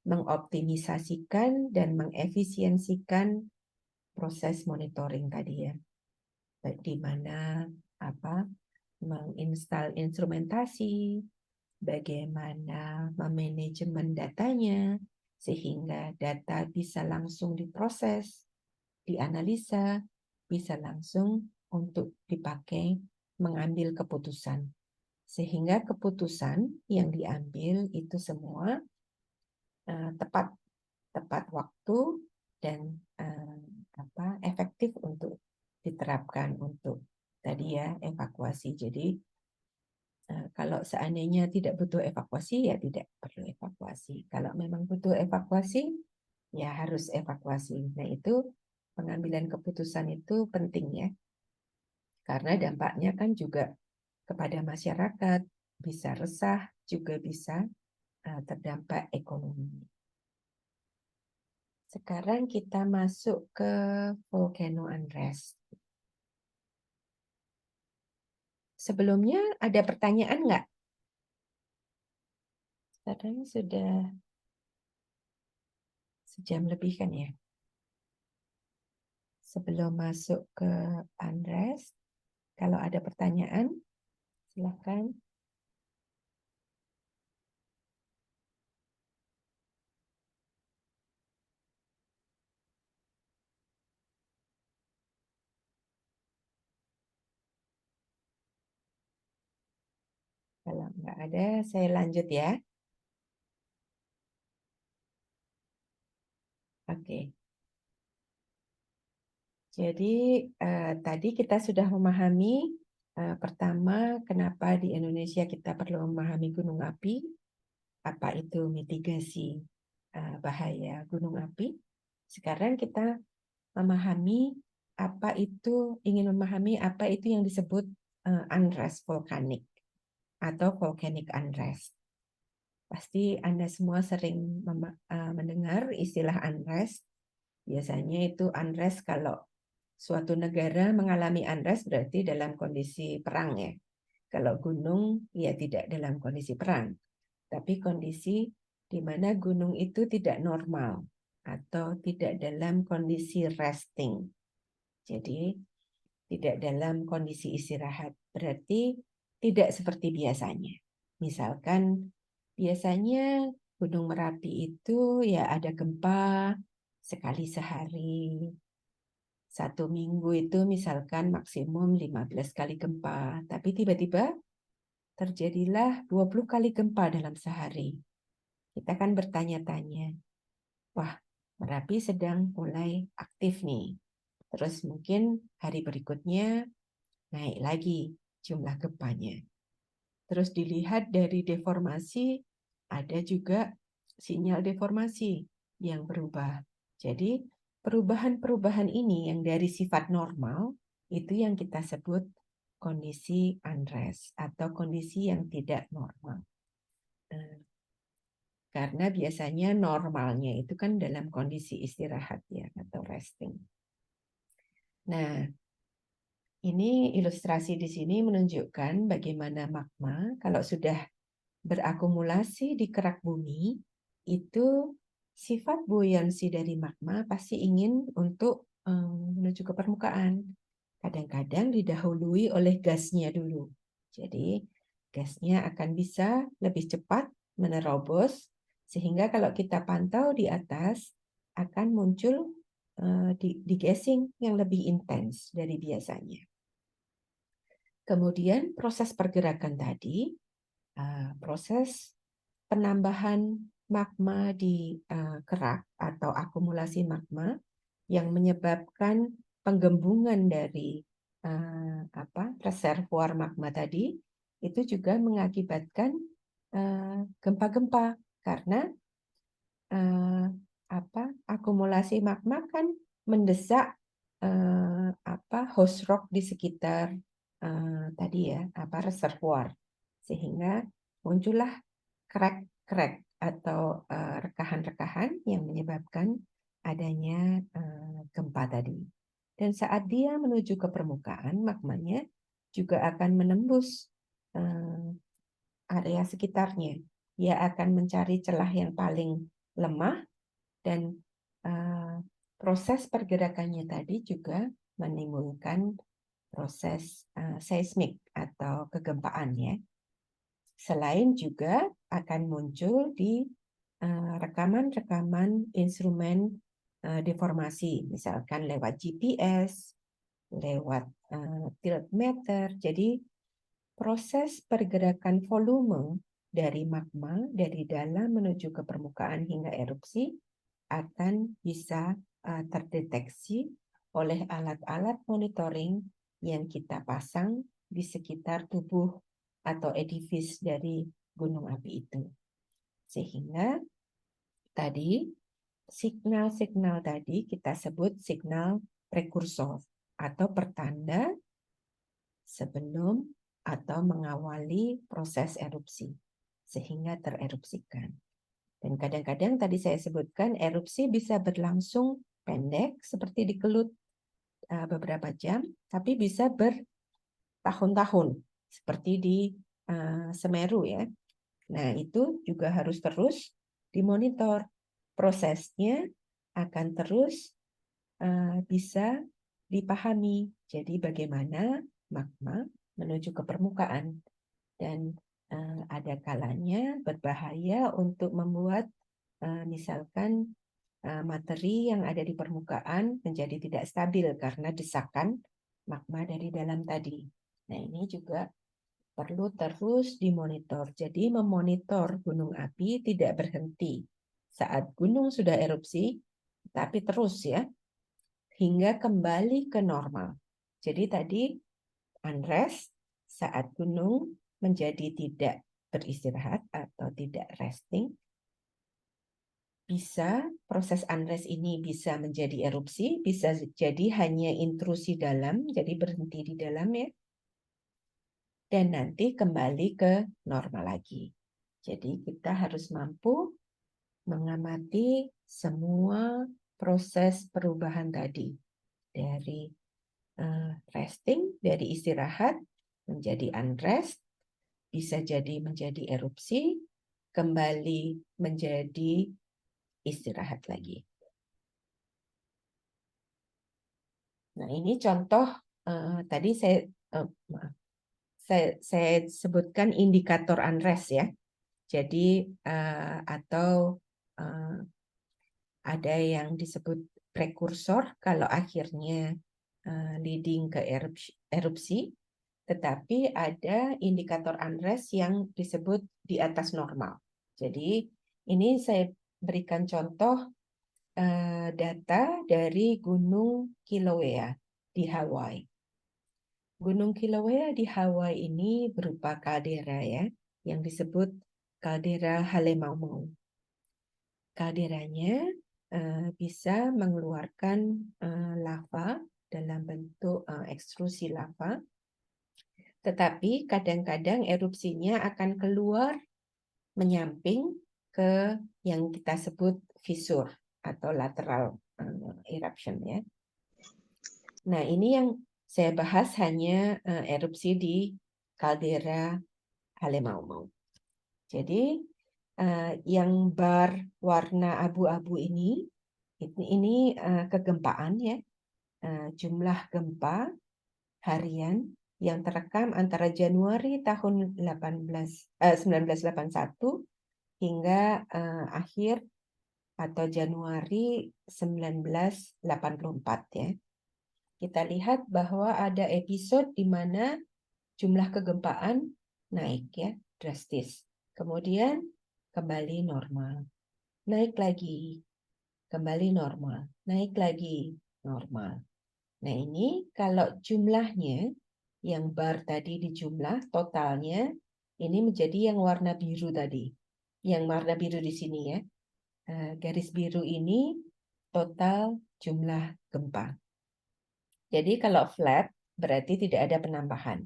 mengoptimisasikan dan mengefisiensikan proses monitoring tadi ya. Di mana menginstal instrumentasi, bagaimana memanajemen datanya, sehingga data bisa langsung diproses, dianalisa, bisa langsung untuk dipakai mengambil keputusan. Sehingga keputusan yang diambil itu semua tepat waktu dan efektif untuk diterapkan untuk tadi ya evakuasi. Jadi kalau seandainya tidak butuh evakuasi, ya tidak perlu evakuasi. Kalau memang butuh evakuasi, ya harus evakuasi. Nah, itu pengambilan keputusan itu penting ya. Karena dampaknya kan juga kepada masyarakat, bisa resah, juga bisa terdampak ekonomi. Sekarang kita masuk ke volcano unrest. Sebelumnya ada pertanyaan nggak? Sekarang sudah sejam lebih kan ya? Sebelum masuk ke unrest, kalau ada pertanyaan, silakan. Kalau nggak ada, saya lanjut ya. Oke. Jadi tadi kita sudah memahami pertama kenapa di Indonesia kita perlu memahami gunung api, apa itu mitigasi bahaya gunung api. Sekarang kita ingin memahami apa itu yang disebut unrest volkanik atau volcanic unrest. Pasti Anda semua sering mendengar istilah unrest. Biasanya itu unrest kalau suatu negara mengalami unrest berarti dalam kondisi perang ya. Kalau gunung ya tidak dalam kondisi perang, tapi kondisi di mana gunung itu tidak normal atau tidak dalam kondisi resting. Jadi tidak dalam kondisi istirahat, berarti tidak seperti biasanya. Misalkan biasanya Gunung Merapi itu ya ada gempa sekali sehari. 1 minggu itu misalkan maksimum 15 kali gempa, tapi tiba-tiba terjadilah 20 kali gempa dalam sehari. Kita kan bertanya-tanya, wah Merapi sedang mulai aktif nih. Terus mungkin hari berikutnya naik lagi jumlah gempanya. Terus dilihat dari deformasi ada juga sinyal deformasi yang berubah. Jadi perubahan-perubahan ini yang dari sifat normal itu yang kita sebut kondisi unrest atau kondisi yang tidak normal. Karena biasanya normalnya itu kan dalam kondisi istirahat ya atau resting. Nah, ini ilustrasi di sini menunjukkan bagaimana magma kalau sudah berakumulasi di kerak bumi, itu sifat buoyancy dari magma pasti ingin untuk menuju ke permukaan. Kadang-kadang didahului oleh gasnya dulu. Jadi gasnya akan bisa lebih cepat menerobos, sehingga kalau kita pantau di atas akan muncul degassing yang lebih intens dari biasanya. Kemudian proses pergerakan tadi, proses penambahan magma di kerak atau akumulasi magma yang menyebabkan penggembungan dari reservoir magma tadi itu juga mengakibatkan gempa-gempa karena akumulasi magma kan mendesak host rock di sekitar tadi ya reservoir sehingga muncullah crack atau rekahan-rekahan yang menyebabkan adanya gempa tadi. Dan saat dia menuju ke permukaan, magmanya juga akan menembus area sekitarnya. Dia akan mencari celah yang paling lemah dan proses pergerakannya tadi juga menimbulkan proses seismik atau kegempaan ya. Selain juga akan muncul di rekaman-rekaman instrumen deformasi, misalkan lewat GPS, lewat tilt meter. Jadi proses pergerakan volume dari magma dari dalam menuju ke permukaan hingga erupsi akan bisa terdeteksi oleh alat-alat monitoring yang kita pasang di sekitar tubuh atau edifice dari gunung api itu. Sehingga tadi signal-signal tadi kita sebut signal prekursor atau pertanda sebelum atau mengawali proses erupsi sehingga tererupsikan. Dan kadang-kadang tadi saya sebutkan erupsi bisa berlangsung pendek seperti di Kelut beberapa jam, tapi bisa bertahun-tahun seperti di Semeru ya. Nah, itu juga harus terus dimonitor. Prosesnya akan terus bisa dipahami. Jadi bagaimana magma menuju ke permukaan. Dan ada kalanya berbahaya untuk membuat misalkan materi yang ada di permukaan menjadi tidak stabil karena desakan magma dari dalam tadi. Nah, ini juga perlu terus dimonitor. Jadi memonitor gunung api tidak berhenti saat gunung sudah erupsi, tapi terus ya, hingga kembali ke normal. Jadi tadi unrest saat gunung menjadi tidak beristirahat atau tidak resting, bisa proses unrest ini bisa menjadi erupsi, bisa jadi hanya intrusi dalam, jadi berhenti di dalam ya, dan nanti kembali ke normal lagi. Jadi kita harus mampu mengamati semua proses perubahan tadi dari resting, dari istirahat menjadi unrest, bisa jadi menjadi erupsi, kembali menjadi istirahat lagi. Nah, ini contoh tadi saya sebutkan indikator unrest ya. Jadi atau ada yang disebut prekursor kalau akhirnya leading ke erupsi, tetapi ada indikator unrest yang disebut di atas normal. Jadi ini saya berikan contoh data dari Gunung Kilauea di Hawaii. Gunung Kilauea di Hawaii ini berupa kaldera ya, yang disebut kaldera Halemaumau. Kalderanya bisa mengeluarkan lava dalam bentuk ekstrusi lava, tetapi kadang-kadang erupsinya akan keluar menyamping ke yang kita sebut fissure atau lateral eruption ya. Nah, ini yang saya bahas hanya erupsi di kaldera Halemaumau. Jadi yang bar warna abu-abu ini kegempaan ya. Jumlah gempa harian yang terekam antara Januari tahun 1981 hingga akhir atau Januari 1984 ya. Kita lihat bahwa ada episode di mana jumlah kegempaan naik ya, drastis. Kemudian kembali normal. Naik lagi, kembali normal. Naik lagi, normal. Nah, ini kalau jumlahnya yang bar tadi dijumlah totalnya ini menjadi yang warna biru tadi. Yang warna biru di sini ya. Garis biru ini total jumlah gempa. Jadi kalau flat berarti tidak ada penambahan.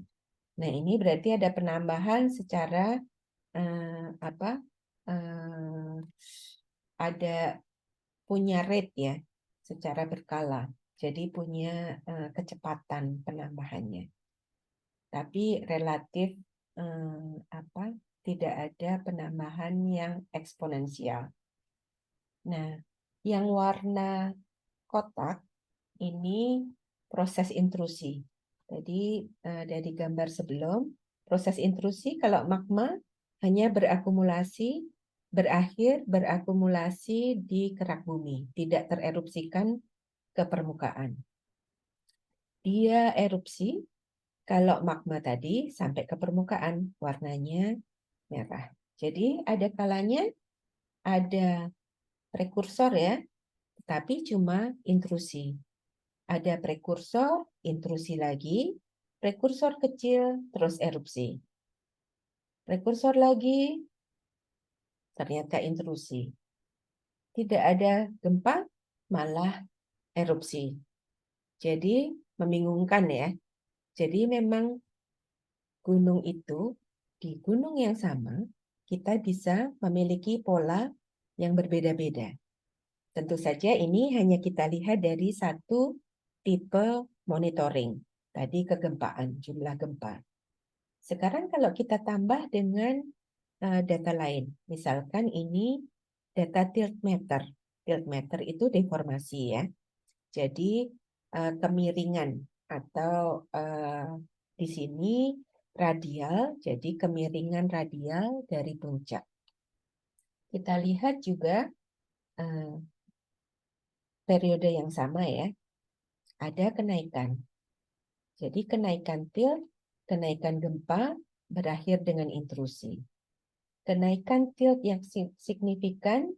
Nah, ini berarti ada penambahan secara ada punya rate ya, secara berkala. Jadi punya kecepatan penambahannya. Tapi relatif tidak ada penambahan yang eksponensial. Nah, yang warna kotak ini proses intrusi. Jadi dari gambar sebelum, proses intrusi kalau magma hanya berakhir berakumulasi di kerak bumi, tidak tererupsikan ke permukaan. Dia erupsi kalau magma tadi sampai ke permukaan, warnanya merah. Jadi ada kalanya ada prekursor ya, tetapi cuma intrusi. Ada prekursor, intrusi lagi, prekursor kecil, terus erupsi. Prekursor lagi, ternyata intrusi. Tidak ada gempa, malah erupsi. Jadi membingungkan ya. Jadi memang gunung itu, di gunung yang sama, kita bisa memiliki pola yang berbeda-beda. Tentu saja ini hanya kita lihat dari satu tipe monitoring. Tadi kegempaan, jumlah gempa. Sekarang kalau kita tambah dengan data lain, misalkan ini data tilt meter. Tilt meter itu deformasi ya. Jadi kemiringan atau di sini radial, jadi kemiringan radial dari puncak. Kita lihat juga periode yang sama ya, ada kenaikan. Jadi kenaikan tilt, kenaikan gempa berakhir dengan intrusi. Kenaikan tilt yang signifikan,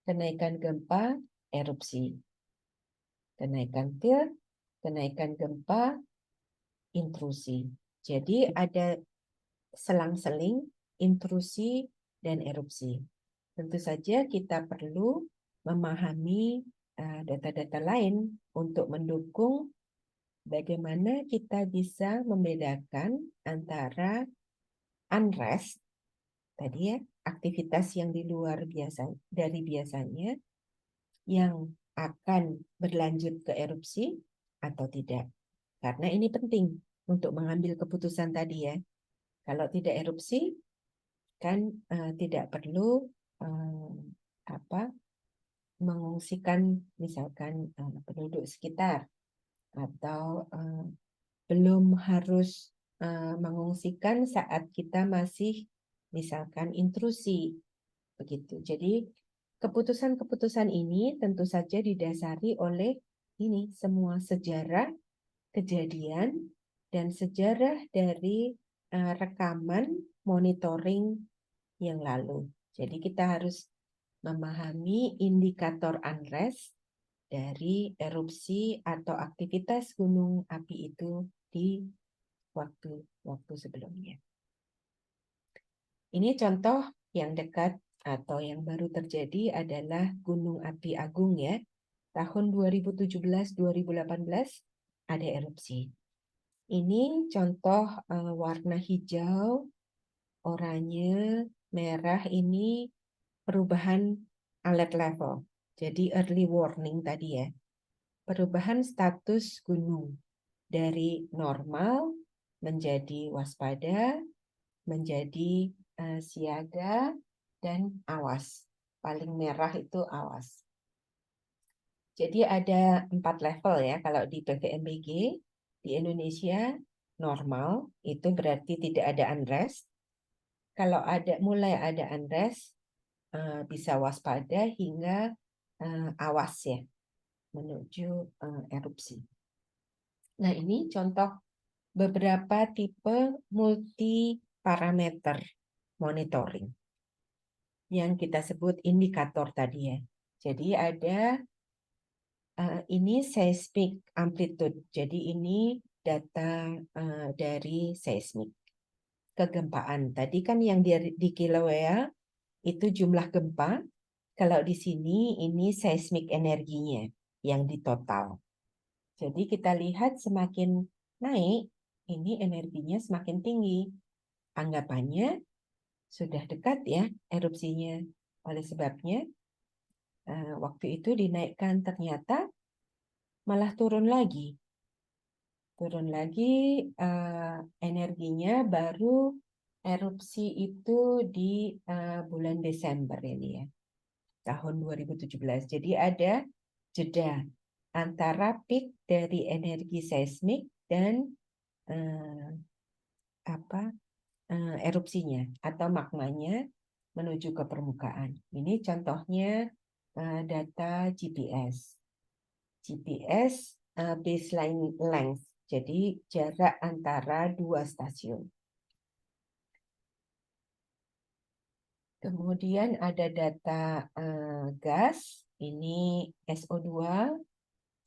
kenaikan gempa, erupsi. Kenaikan tilt, kenaikan gempa, intrusi. Jadi ada selang-seling intrusi dan erupsi. Tentu saja kita perlu memahami data-data lain untuk mendukung bagaimana kita bisa membedakan antara unrest, tadi ya, aktivitas yang di luar dari biasanya, yang akan berlanjut ke erupsi atau tidak. Karena ini penting untuk mengambil keputusan tadi ya. Kalau tidak erupsi, kan tidak perlu mengungsikan misalkan penduduk sekitar, atau belum harus mengungsikan saat kita masih misalkan intrusi begitu. Jadi keputusan-keputusan ini tentu saja didasari oleh ini semua sejarah kejadian dan sejarah dari rekaman monitoring yang lalu. Jadi kita harus memahami indikator unrest dari erupsi atau aktivitas gunung api itu di waktu-waktu sebelumnya. Ini contoh yang dekat atau yang baru terjadi adalah Gunung Api Agung ya. Tahun 2017-2018 ada erupsi. Ini contoh warna hijau, oranye, merah ini perubahan alert level. Jadi early warning tadi ya. Perubahan status gunung dari normal menjadi waspada, menjadi siaga, dan awas. Paling merah itu awas. Jadi ada 4 level ya kalau di PVMBG. Di Indonesia normal, itu berarti tidak ada unrest. Kalau mulai ada unrest, bisa waspada hingga awas ya, menuju erupsi. Nah ini contoh beberapa tipe multi parameter monitoring yang kita sebut indikator tadi ya. Jadi ada ini seismic amplitude. Jadi ini data dari seismik kegempaan. Tadi kan yang di Kilauea itu jumlah gempa. Kalau di sini ini seismik energinya yang di total. Jadi kita lihat semakin naik, ini energinya semakin tinggi. Anggapannya sudah dekat ya erupsinya. Oleh sebabnya waktu itu dinaikkan, ternyata malah turun lagi. Turun lagi energinya baru erupsi itu di bulan Desember ini ya. Tahun 2017. Jadi ada jeda antara peak dari energi seismik dan erupsinya atau magmanya menuju ke permukaan. Ini contohnya data GPS. GPS baseline length, jadi jarak antara 2 stasiun. Kemudian ada data gas, ini SO2,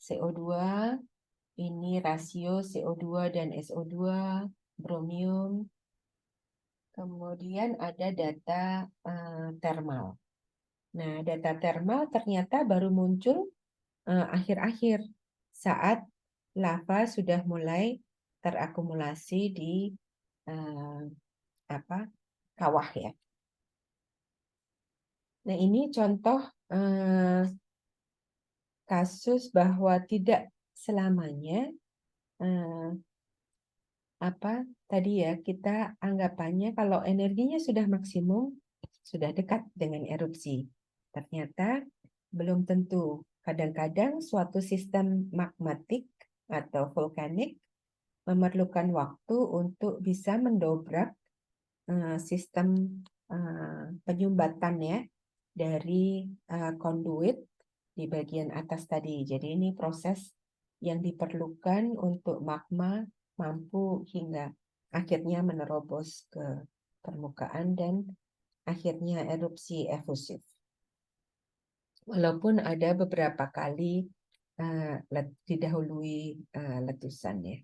CO2, ini rasio CO2 dan SO2, bromium. Kemudian ada data thermal. Nah, data thermal ternyata baru muncul akhir-akhir saat lava sudah mulai terakumulasi di kawah ya. Nah, ini contoh kasus bahwa tidak selamanya tadi ya kita anggapannya kalau energinya sudah maksimum, sudah dekat dengan erupsi. Ternyata belum tentu. Kadang-kadang suatu sistem magmatik atau vulkanik memerlukan waktu untuk bisa mendobrak sistem penyumbatan ya dari konduit di bagian atas tadi. Jadi ini proses yang diperlukan untuk magma mampu hingga akhirnya menerobos ke permukaan dan akhirnya erupsi efusif. Walaupun ada beberapa kali didahului letusan ya.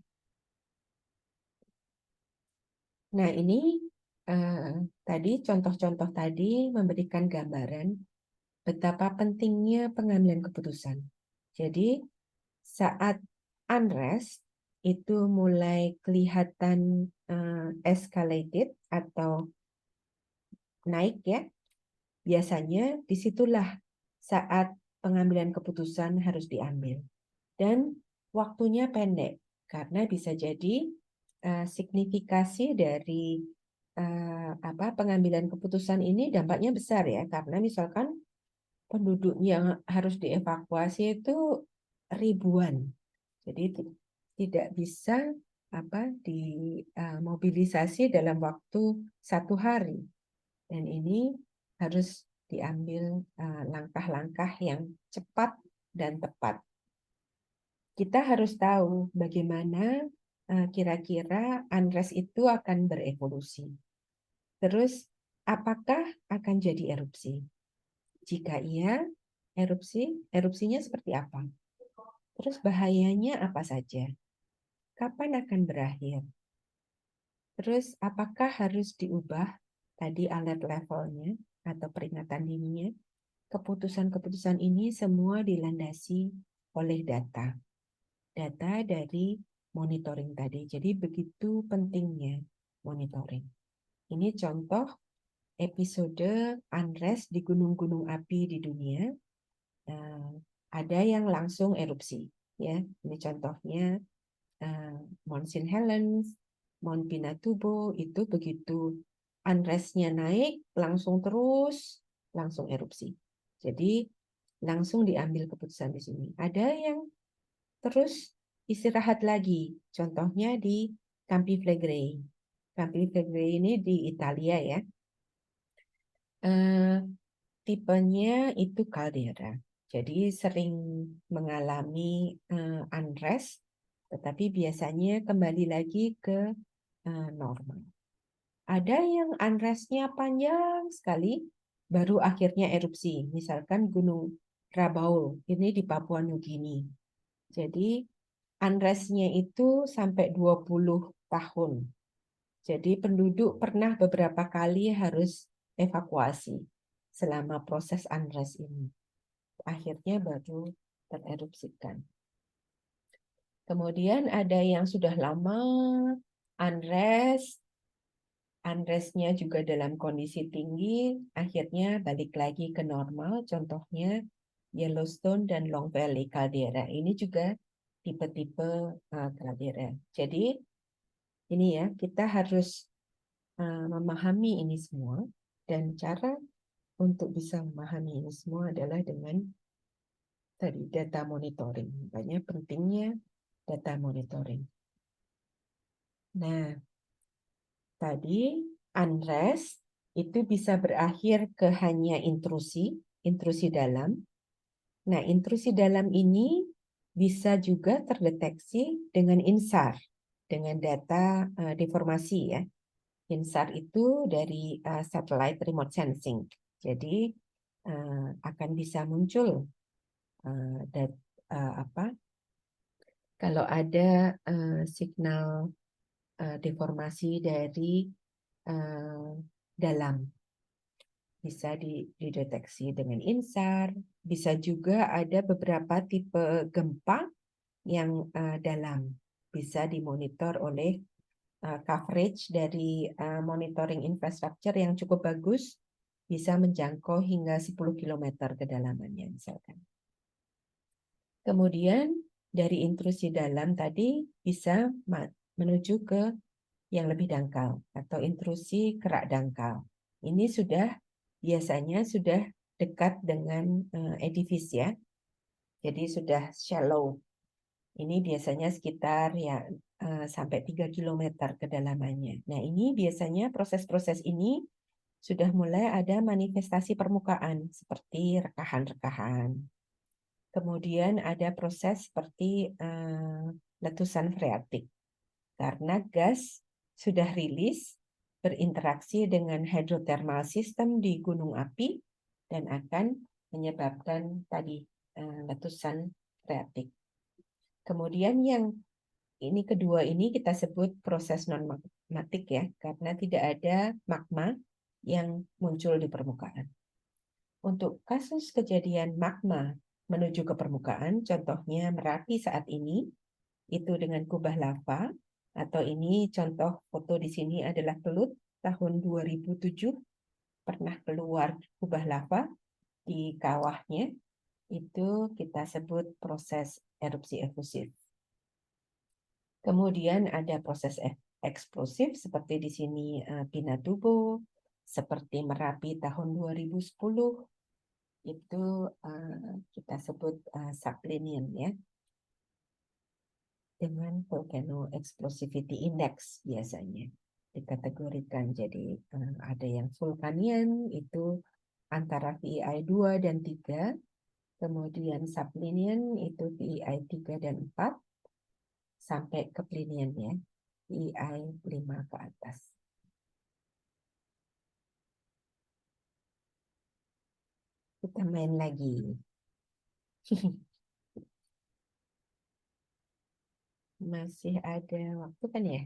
Nah ini tadi contoh-contoh tadi memberikan gambaran betapa pentingnya pengambilan keputusan. Jadi saat unrest itu mulai kelihatan escalated atau naik ya, biasanya disitulah saat pengambilan keputusan harus diambil. Dan waktunya pendek, karena bisa jadi signifikasi dari pengambilan keputusan ini dampaknya besar ya, karena misalkan penduduk yang harus dievakuasi itu ribuan. Jadi tidak bisa dimobilisasi dalam waktu 1 hari. Dan ini harus diambil langkah-langkah yang cepat dan tepat. Kita harus tahu bagaimana kira-kira unrest itu akan berevolusi. Terus, apakah akan jadi erupsi? Jika iya, erupsinya seperti apa? Terus bahayanya apa saja? Kapan akan berakhir? Terus apakah harus diubah tadi alert levelnya atau peringatan dininya, keputusan-keputusan ini semua dilandasi oleh data. Data dari monitoring tadi. Jadi begitu pentingnya monitoring. Ini contoh episode unrest di gunung-gunung api di dunia. Ada yang langsung erupsi. Ya, ini contohnya Mount St. Helens, Mount Pinatubo, itu begitu unrest-nya naik, langsung erupsi. Jadi langsung diambil keputusan di sini. Ada yang terus istirahat lagi, contohnya di Campi Flegrei. Campi Flegrei ini di Italia ya. Tipenya itu caldera. Jadi sering mengalami unrest, tetapi biasanya kembali lagi ke normal. Ada yang unrest-nya panjang sekali, baru akhirnya erupsi. Misalkan Gunung Rabaul, ini di Papua Nugini. Jadi unrest-nya itu sampai 20 tahun. Jadi penduduk pernah beberapa kali harus evakuasi selama proses unrest ini. Akhirnya baru tererupsikan. Kemudian ada yang sudah lama unrest, unrest-nya juga dalam kondisi tinggi, akhirnya balik lagi ke normal, contohnya Yellowstone dan Long Valley caldera. Ini juga tipe-tipe caldera. Jadi ini ya, kita harus memahami ini semua, dan cara untuk bisa memahami ini semua adalah dengan tadi data monitoring. Makanya pentingnya data monitoring. Nah, tadi unrest itu bisa berakhir ke hanya intrusi dalam. Nah, intrusi dalam ini bisa juga terdeteksi dengan INSAR, dengan data deformasi ya. INSAR itu dari satellite remote sensing. Jadi akan bisa muncul kalau ada signal deformasi dari dalam, bisa dideteksi dengan INSAR. Bisa juga ada beberapa tipe gempa yang dalam, bisa dimonitor oleh coverage dari monitoring infrastructure yang cukup bagus, bisa menjangkau hingga 10 km kedalamannya misalkan. Kemudian dari intrusi dalam tadi bisa menuju ke yang lebih dangkal atau intrusi kerak dangkal. Ini biasanya sudah dekat dengan edifice ya. Jadi sudah shallow. Ini biasanya sekitar ya sampai 3 km kedalamannya. Nah, ini biasanya proses-proses ini sudah mulai ada manifestasi permukaan seperti rekahan-rekahan. Kemudian ada proses seperti letusan freatik. Karena gas sudah rilis berinteraksi dengan hidrotermal sistem di gunung api dan akan menyebabkan tadi letusan freatik. Kemudian yang ini kedua ini kita sebut proses non-magmatik ya, karena tidak ada magma yang muncul di permukaan. Untuk kasus kejadian magma menuju ke permukaan, contohnya Merapi saat ini, itu dengan kubah lava, atau ini contoh foto di sini adalah Kelut tahun 2007, pernah keluar kubah lava di kawahnya, itu kita sebut proses erupsi efusif. Kemudian ada proses eksplosif seperti di sini Pinatubo, seperti Merapi tahun 2010, itu kita sebut subclinian ya, dengan volcano explosivity index biasanya dikategorikan. Jadi ada yang vulkanian itu antara VEI 2 dan 3, kemudian subclinian itu VEI 3 dan 4, sampai ke plinian ya, VEI 5 ke atas. Kita main lagi. Masih ada waktu kan ya?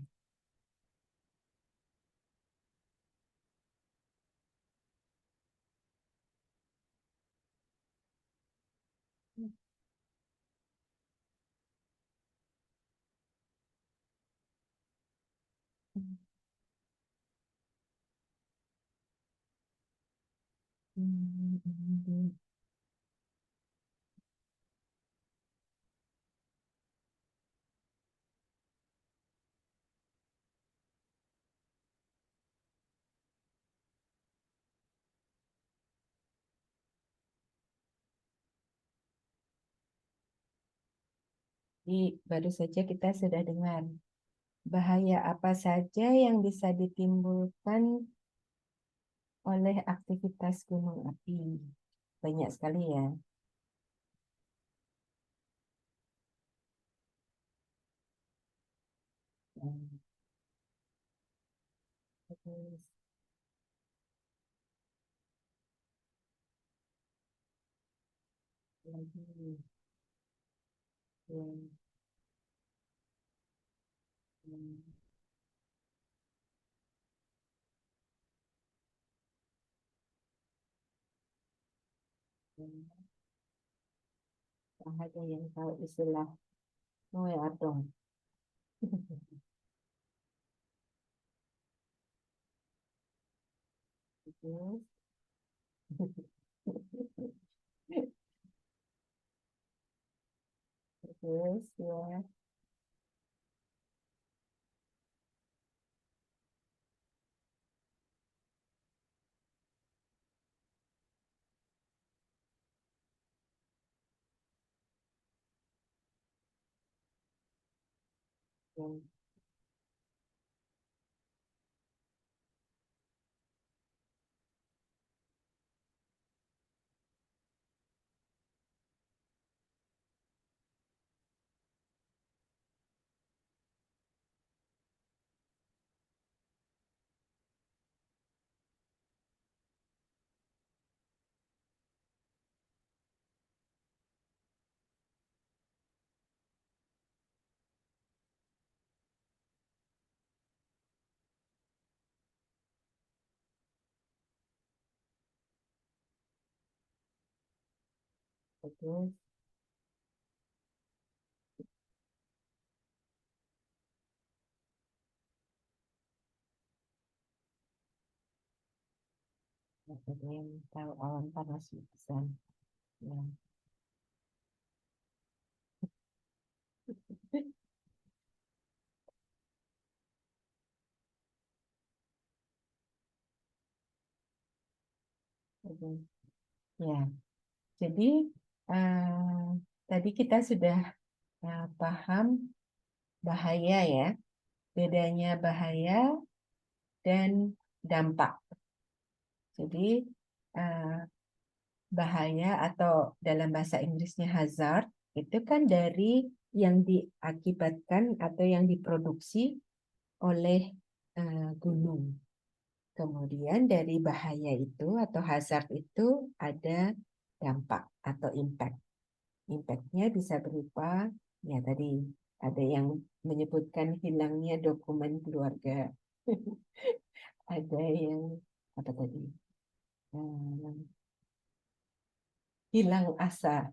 Jadi baru saja kita sudah dengar bahaya apa saja yang bisa ditimbulkan oleh aktivitas gunung api. Banyak sekali ya. Terus lagi yang yang- yang ada yang tahu istilah Noe Adong. Terus, terus ya, yang terus ada yang tahu awan panas besar. Ya. Oke. Ya, jadi eh, tadi kita sudah paham bahaya ya, bedanya bahaya dan dampak. Jadi eh, bahaya atau dalam bahasa Inggrisnya hazard itu kan dari yang diakibatkan atau yang diproduksi oleh gunung. Kemudian dari bahaya itu atau hazard itu ada dampak atau impact. Impact-nya bisa berupa ya tadi ada yang menyebutkan hilangnya dokumen keluarga. Ada yang apa tadi? Eh, hilang asa,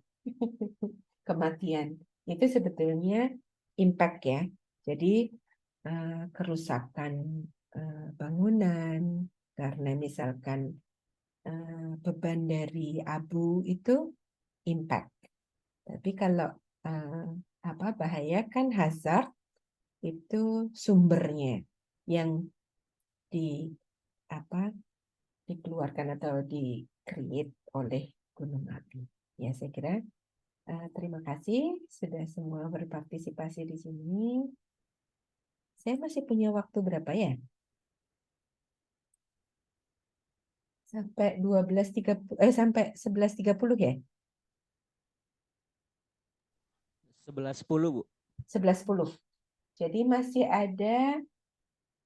kematian. Itu sebetulnya impact ya. Jadi kerusakan bangunan karena misalkan beban dari abu itu impact. Tapi kalau eh, apa bahaya kan hazard itu sumbernya yang di apa dikeluarkan atau di create oleh gunung api. Ya, saya kira terima kasih sudah semua berpartisipasi di sini. Saya masih punya waktu berapa ya? Sampai 12.30 sampai 11.30 ya? 11.10, Bu. 11.10. Jadi masih ada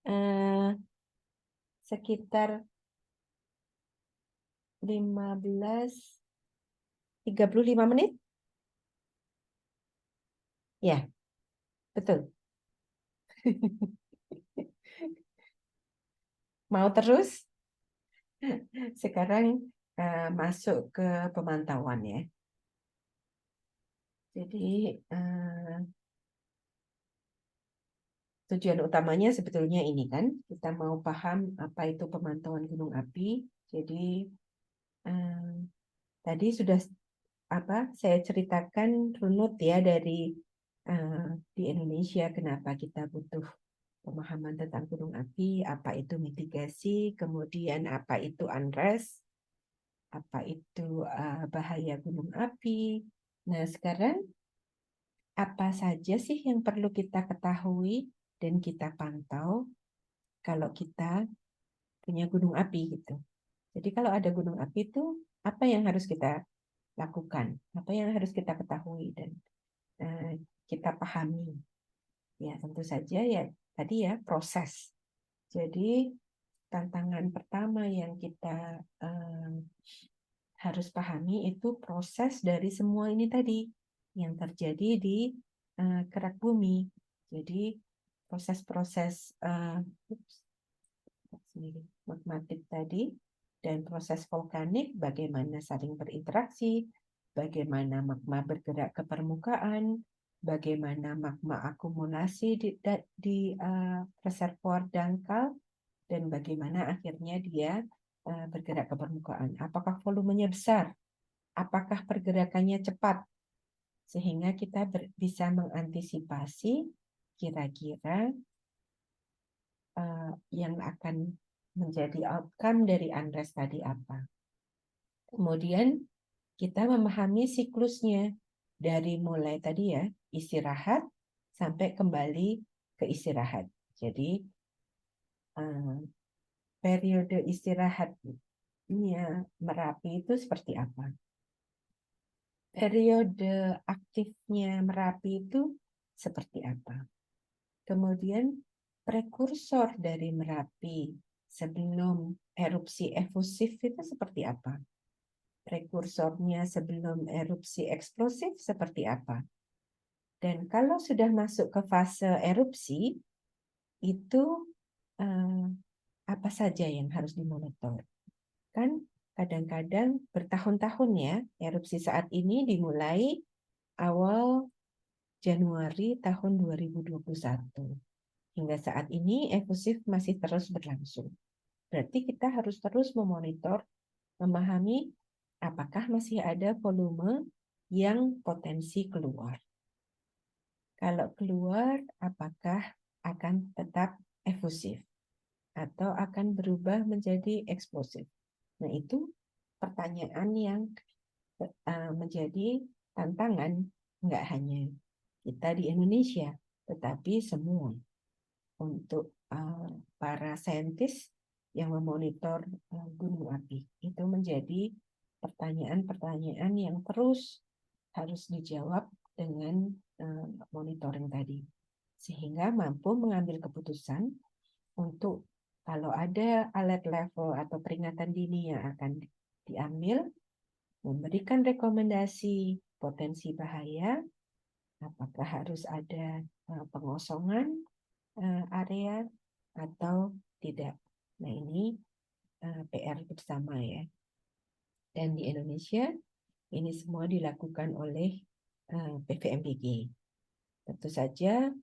eh, sekitar 35 menit. Ya, betul. Mau terus? Sekarang masuk ke pemantauan ya. Jadi tujuan utamanya sebetulnya ini kan, kita mau paham apa itu pemantauan gunung api. Jadi tadi sudah saya ceritakan runut ya dari di Indonesia kenapa kita butuh pemahaman tentang gunung api, apa itu mitigasi, kemudian apa itu unrest, apa itu bahaya gunung api. Nah, sekarang apa saja sih yang perlu kita ketahui dan kita pantau kalau kita punya gunung api gitu. Jadi kalau ada gunung api itu apa yang harus kita lakukan, apa yang harus kita ketahui dan kita pahami. Ya tentu saja ya tadi ya proses. Jadi tantangan pertama yang kita harus pahami itu proses dari semua ini tadi yang terjadi di kerak bumi. Jadi proses-proses magmatik tadi dan proses vulkanik bagaimana saling berinteraksi, bagaimana magma bergerak ke permukaan, bagaimana magma akumulasi di reservoir dangkal, dan bagaimana akhirnya dia bergerak ke permukaan. Apakah volumenya besar? Apakah pergerakannya cepat? Sehingga kita bisa mengantisipasi kira-kira yang akan menjadi outcome dari unrest tadi apa. Kemudian kita memahami siklusnya dari mulai tadi ya istirahat sampai kembali ke istirahat. Jadi periode istirahatnya Merapi itu seperti apa? Periode aktifnya Merapi itu seperti apa? Kemudian prekursor dari Merapi sebelum erupsi efusif itu seperti apa? Prekursornya sebelum erupsi eksplosif seperti apa? Dan kalau sudah masuk ke fase erupsi, itu apa saja yang harus dimonitor? Kan kadang-kadang bertahun-tahun ya, erupsi saat ini dimulai awal Januari tahun 2021. Hingga saat ini efusif masih terus berlangsung. Berarti kita harus terus memonitor, memahami apakah masih ada volume yang potensi keluar. Kalau keluar, apakah akan tetap efusif atau akan berubah menjadi eksplosif? Nah, itu pertanyaan yang menjadi tantangan nggak hanya kita di Indonesia, tetapi semua untuk para saintis yang memonitor gunung api. Itu menjadi pertanyaan-pertanyaan yang terus harus dijawab dengan monitoring tadi. Sehingga mampu mengambil keputusan untuk kalau ada alert level atau peringatan dini yang akan diambil, memberikan rekomendasi potensi bahaya, apakah harus ada pengosongan area atau tidak. Nah, ini PR bersama ya. Dan di Indonesia ini semua dilakukan oleh PVMBG. Tentu saja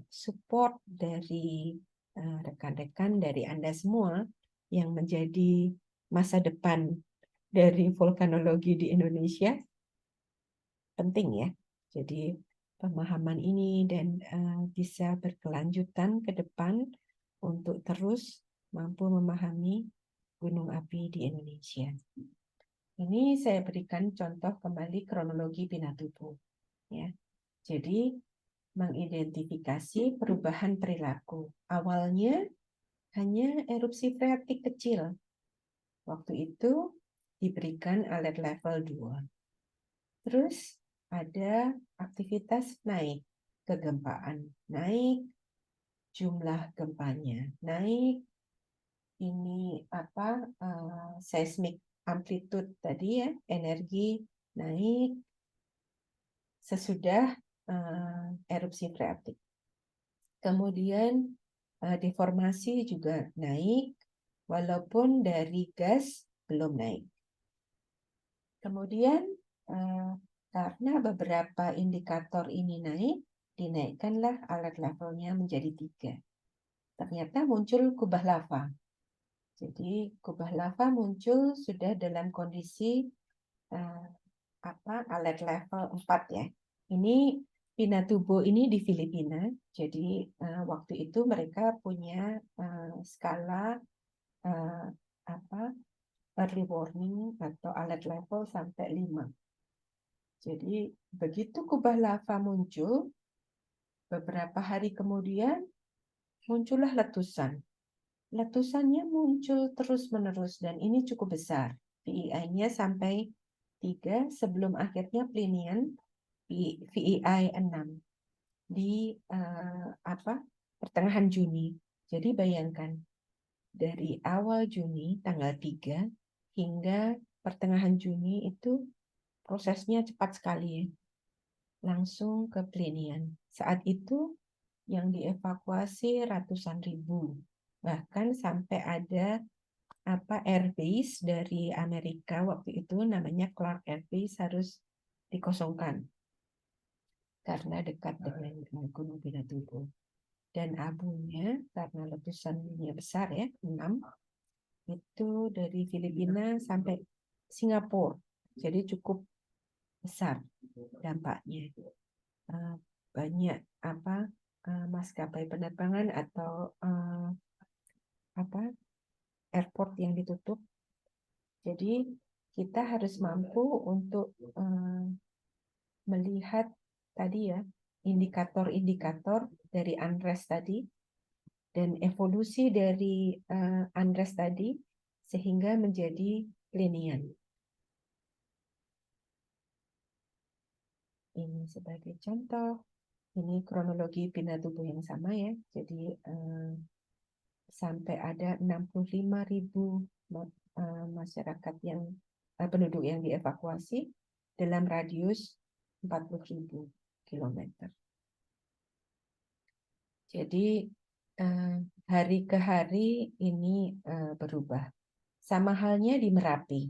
support dari rekan-rekan dari Anda semua yang menjadi masa depan dari vulkanologi di Indonesia penting ya. Jadi pemahaman ini dan bisa berkelanjutan ke depan untuk terus mampu memahami gunung api di Indonesia. Ini saya berikan contoh kembali kronologi Pinatubo. Ya. Jadi mengidentifikasi perubahan perilaku. Awalnya hanya erupsi freatik kecil. Waktu itu diberikan alert level 2. Terus ada aktivitas naik, kegempaan naik, jumlah gempanya naik, ini seismic amplitude tadi ya, energi naik sesudah erupsi freatik. Kemudian deformasi juga naik, walaupun dari gas belum naik. Kemudian Karena beberapa indikator ini naik, dinaikkanlah alert levelnya menjadi 3. Ternyata muncul kubah lava. Jadi kubah lava muncul sudah dalam kondisi alert level 4 ya. Ini Pinatubo ini di Filipina. Jadi waktu itu mereka punya skala early warning atau alert level sampai 5. Jadi begitu kubah lava muncul, beberapa hari kemudian muncullah letusan. Letusannya muncul terus-menerus dan ini cukup besar. VEI-nya sampai 3 sebelum akhirnya Plinian VEI 6 di pertengahan Juni. Jadi bayangkan dari awal Juni tanggal 3 hingga pertengahan Juni itu prosesnya cepat sekali ya. Langsung ke Plinian. Saat itu yang dievakuasi ratusan ribu. Bahkan sampai ada airbase dari Amerika waktu itu namanya Clark Air Base harus dikosongkan karena dekat dengan Gunung Pinatubo. Dan abunya karena letusannya besar ya, 6 itu dari Filipina sampai Singapura. Jadi cukup besar dampaknya. Banyak maskapai penerbangan atau airport yang ditutup. Jadi kita harus mampu untuk melihat tadi ya indikator-indikator dari unrest tadi dan evolusi dari unrest tadi sehingga menjadi Plinian. Ini sebagai contoh. Ini kronologi Pinatubo yang sama ya. Jadi sampai ada 65.000 masyarakat yang penduduk yang dievakuasi dalam radius 40.000 kilometer. Jadi hari ke hari ini berubah. Sama halnya di Merapi.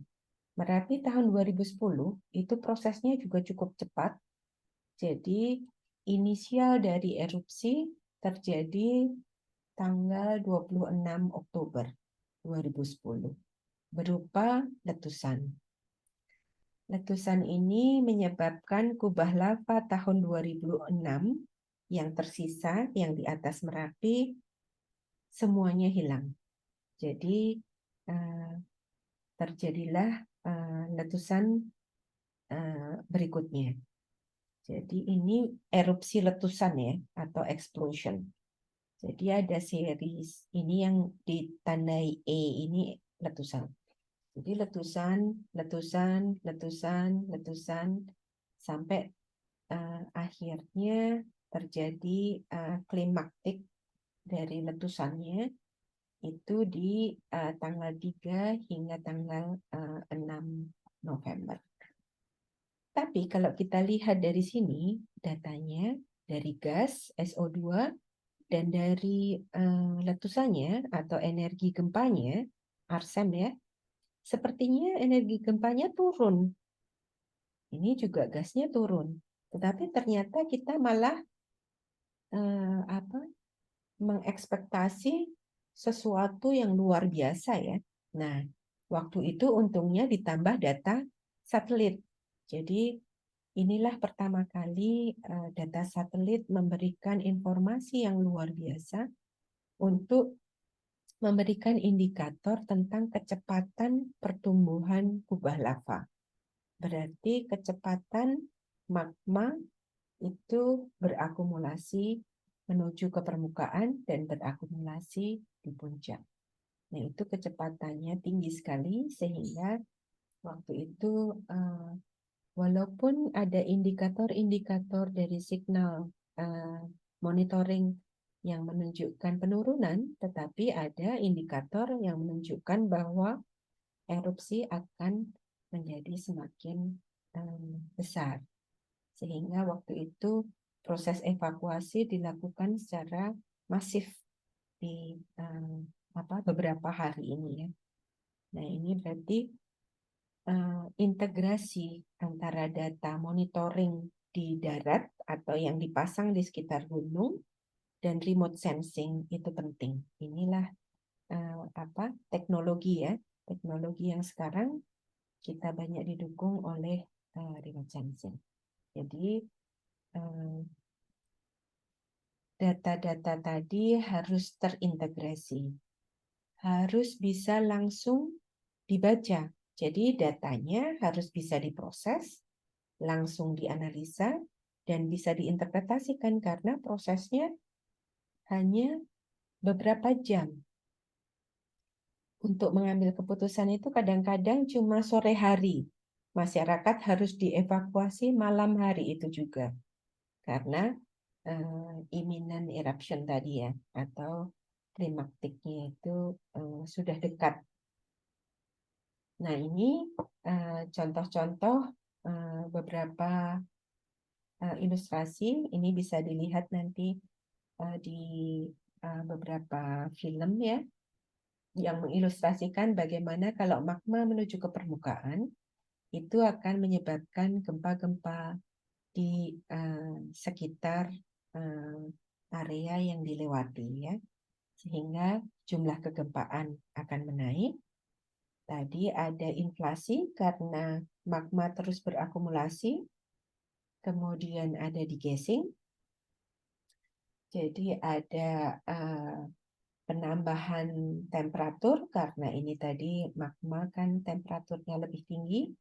Merapi tahun 2010 itu prosesnya juga cukup cepat. Jadi inisial dari erupsi terjadi tanggal 26 Oktober 2010 berupa letusan. Letusan ini menyebabkan kubah lava tahun 2006 yang tersisa yang di atas Merapi semuanya hilang. Jadi terjadilah letusan berikutnya. Jadi ini erupsi letusan ya atau explosion. Jadi ada series ini yang ditandai E ini letusan. Jadi letusan sampai akhirnya terjadi klimaktik dari letusannya itu di tanggal 3 hingga tanggal 6 November. Tapi kalau kita lihat dari sini datanya dari gas SO2 dan dari letusannya atau energi gempanya Arsem ya, sepertinya energi gempanya turun. Ini juga gasnya turun. Tetapi ternyata kita malah mengekspektasi sesuatu yang luar biasa ya. Nah, waktu itu untungnya ditambah data satelit. Jadi inilah pertama kali data satelit memberikan informasi yang luar biasa untuk memberikan indikator tentang kecepatan pertumbuhan kubah lava. Berarti kecepatan magma itu berakumulasi menuju ke permukaan dan berakumulasi di puncak. Nah, itu kecepatannya tinggi sekali sehingga waktu itu walaupun ada indikator-indikator dari signal monitoring yang menunjukkan penurunan, tetapi ada indikator yang menunjukkan bahwa erupsi akan menjadi semakin besar. Sehingga waktu itu proses evakuasi dilakukan secara masif di beberapa hari ini ya. Nah, ini berarti integrasi antara data monitoring di darat atau yang dipasang di sekitar gunung dan remote sensing itu penting. Inilah teknologi ya, teknologi yang sekarang kita banyak didukung oleh remote sensing. Jadi data-data tadi harus terintegrasi, harus bisa langsung dibaca. Jadi datanya harus bisa diproses, langsung dianalisa, dan bisa diinterpretasikan karena prosesnya hanya beberapa jam. Untuk mengambil keputusan itu kadang-kadang cuma sore hari. Masyarakat harus dievakuasi malam hari itu juga. Karena imminent eruption tadi ya, atau klimaktiknya itu sudah dekat. Nah, ini contoh-contoh beberapa ilustrasi. Ini bisa dilihat nanti di beberapa film ya, yang mengilustrasikan bagaimana kalau magma menuju ke permukaan, itu akan menyebabkan gempa-gempa di sekitar area yang dilewati ya, sehingga jumlah kegempaan akan menaik. Tadi ada inflasi karena magma terus berakumulasi, kemudian ada degassing, jadi ada penambahan temperatur karena ini tadi magma kan temperaturnya lebih tinggi,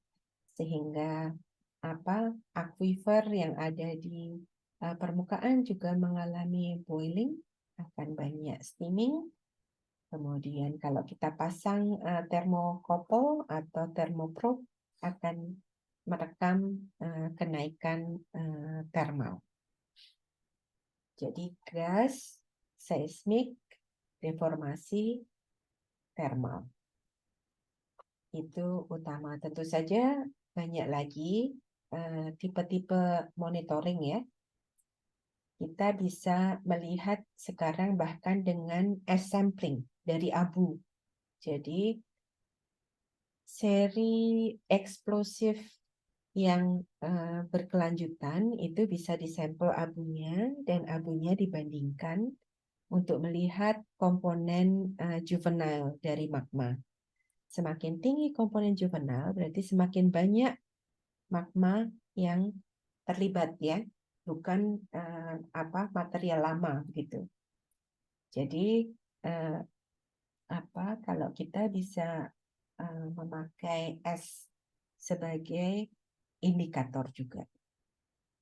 sehingga aquifer yang ada di permukaan juga mengalami boiling, akan banyak steaming. Kemudian kalau kita pasang thermocouple atau thermoprobe akan merekam kenaikan thermal. Jadi gas, seismik, deformasi, thermal. Itu utama. Tentu saja banyak lagi tipe-tipe monitoring ya. Kita bisa melihat sekarang bahkan dengan sampling dari abu. Jadi seri eksplosif yang berkelanjutan itu bisa disampel abunya dan abunya dibandingkan untuk melihat komponen juvenile dari magma. Semakin tinggi komponen juvenile berarti semakin banyak magma yang terlibat ya, bukan material lama gitu. Jadi kalau kita bisa memakai es sebagai indikator juga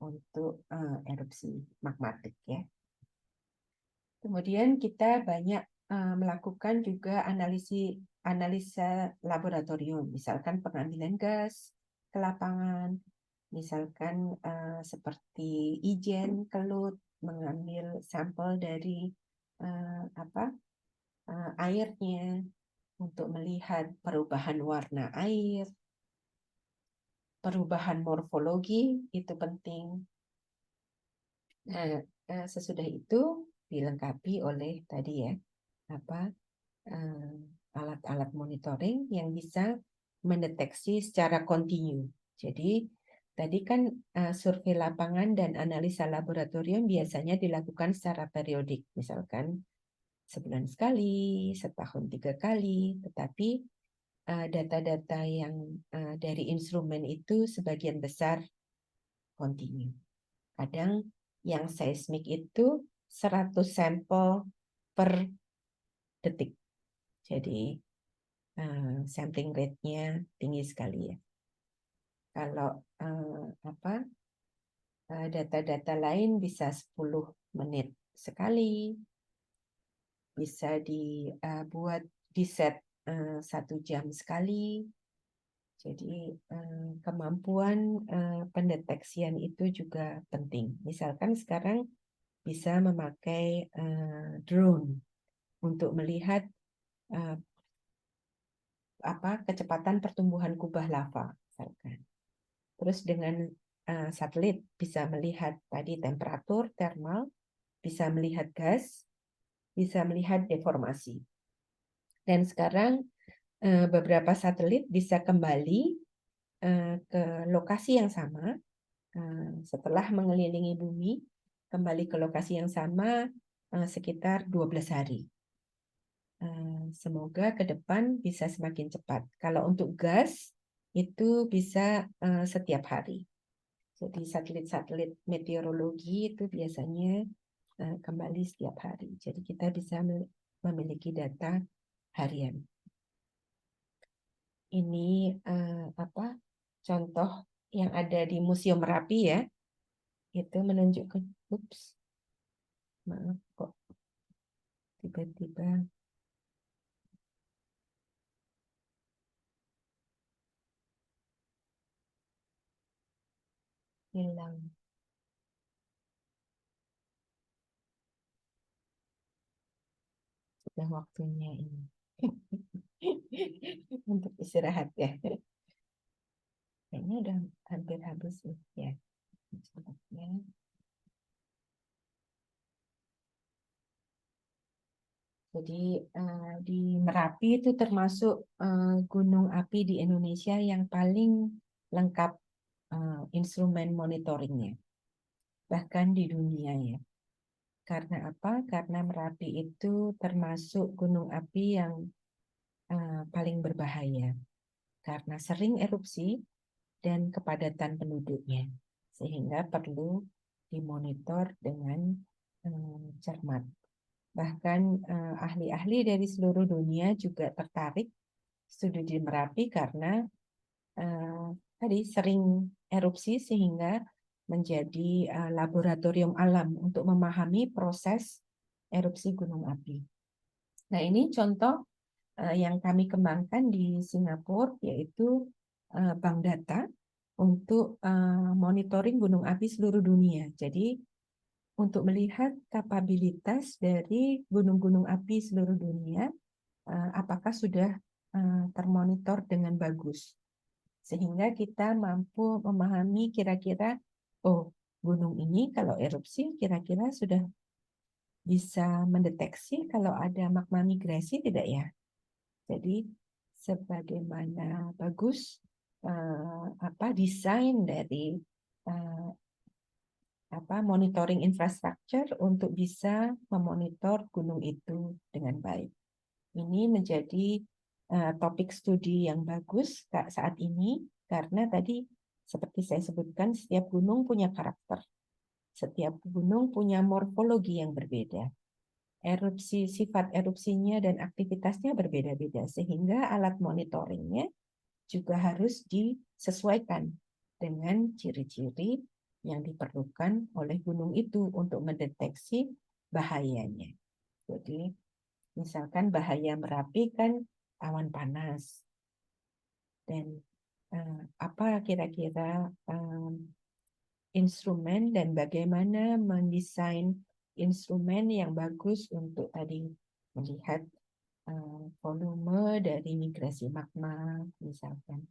untuk erupsi magmatik ya. Kemudian kita banyak melakukan juga analisa laboratorium, misalkan pengambilan gas ke lapangan, misalkan seperti ijen, kelut, mengambil sampel dari airnya untuk melihat perubahan warna air, perubahan morfologi itu penting. Nah, sesudah itu dilengkapi oleh tadi ya alat-alat monitoring yang bisa mendeteksi secara kontinu. Jadi tadi kan survei lapangan dan analisa laboratorium biasanya dilakukan secara periodik, misalkan sebulan sekali, setahun 3 kali, tetapi data-data yang dari instrumen itu sebagian besar kontinu. Kadang yang seismik itu 100 sampel per detik. Jadi sampling rate-nya tinggi sekali ya. Kalau data-data lain bisa 10 menit sekali, bisa dibuat di set 1 jam sekali. Jadi kemampuan pendeteksian itu juga penting. Misalkan sekarang bisa memakai drone untuk melihat kecepatan pertumbuhan kubah lava, misalkan. Terus dengan satelit bisa melihat tadi temperatur, thermal, bisa melihat gas, bisa melihat deformasi. Dan sekarang beberapa satelit bisa kembali ke lokasi yang sama setelah mengelilingi bumi, kembali ke lokasi yang sama sekitar 12 hari. Semoga ke depan bisa semakin cepat. Kalau untuk gas itu bisa setiap hari. Jadi satelit-satelit meteorologi itu biasanya kembali setiap hari. Jadi kita bisa memiliki data harian. Ini contoh yang ada di Museum Merapi ya. Itu menunjukkan, maaf kok tiba-tiba hilang. Sudah waktunya ini untuk istirahat ya. Kayaknya udah hampir habis nih ya. Jadi di Merapi itu termasuk gunung api di Indonesia yang paling lengkap instrumen monitoringnya, bahkan di dunia ya. Karena apa? Karena Merapi itu termasuk gunung api yang paling berbahaya karena sering erupsi dan kepadatan penduduknya, sehingga perlu dimonitor dengan cermat. Bahkan ahli-ahli dari seluruh dunia juga tertarik studi di Merapi karena tadi sering erupsi sehingga menjadi laboratorium alam untuk memahami proses erupsi gunung api. Nah, ini contoh yang kami kembangkan di Singapura, yaitu bank data untuk monitoring gunung api seluruh dunia. Jadi, untuk melihat kapabilitas dari gunung-gunung api seluruh dunia, apakah sudah termonitor dengan bagus. Sehingga kita mampu memahami kira-kira, oh, gunung ini kalau erupsi kira-kira sudah bisa mendeteksi kalau ada magma migrasi tidak ya? Jadi sebagaimana bagus desain dari monitoring infrastructure untuk bisa memonitor gunung itu dengan baik. Ini menjadi topik studi yang bagus saat ini karena tadi seperti saya sebutkan setiap gunung punya karakter. Setiap gunung punya morfologi yang berbeda. Sifat erupsinya dan aktivitasnya berbeda-beda sehingga alat monitoringnya juga harus disesuaikan dengan ciri-ciri yang diperlukan oleh gunung itu untuk mendeteksi bahayanya. Jadi misalkan bahaya Merapi kan awan panas. Dan apa kira-kira instrumen dan bagaimana mendesain instrumen yang bagus untuk tadi melihat volume dari migrasi magma, misalkan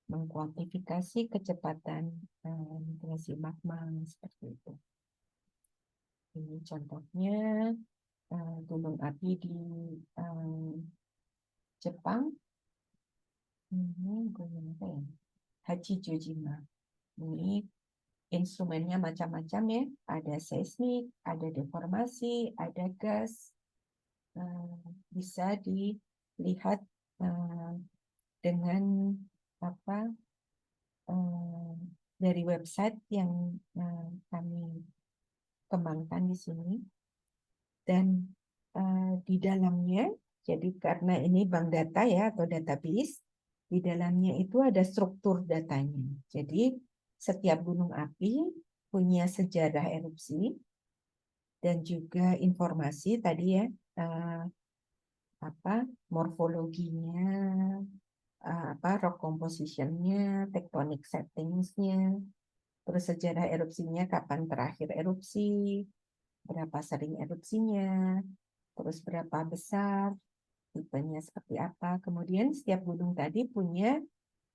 mengkuantifikasi kecepatan migrasi magma seperti itu. Ini contohnya gunung api di Jepang. Ini gunung apa ya? Hachijojima. Ini instrumennya macam-macam ya. Ada seismik, ada deformasi, ada gas. Bisa dilihat dengan dari website yang kami kembangkan di sini. Dan di dalamnya, jadi karena ini bank data ya atau database, di dalamnya itu ada struktur datanya. Jadi setiap gunung api punya sejarah erupsi dan juga informasi tadi ya morfologinya, rock composition-nya, tectonic settings-nya, terus sejarah erupsinya, kapan terakhir erupsi, berapa sering erupsinya, terus berapa besar, tipenya seperti apa. Kemudian setiap gunung tadi punya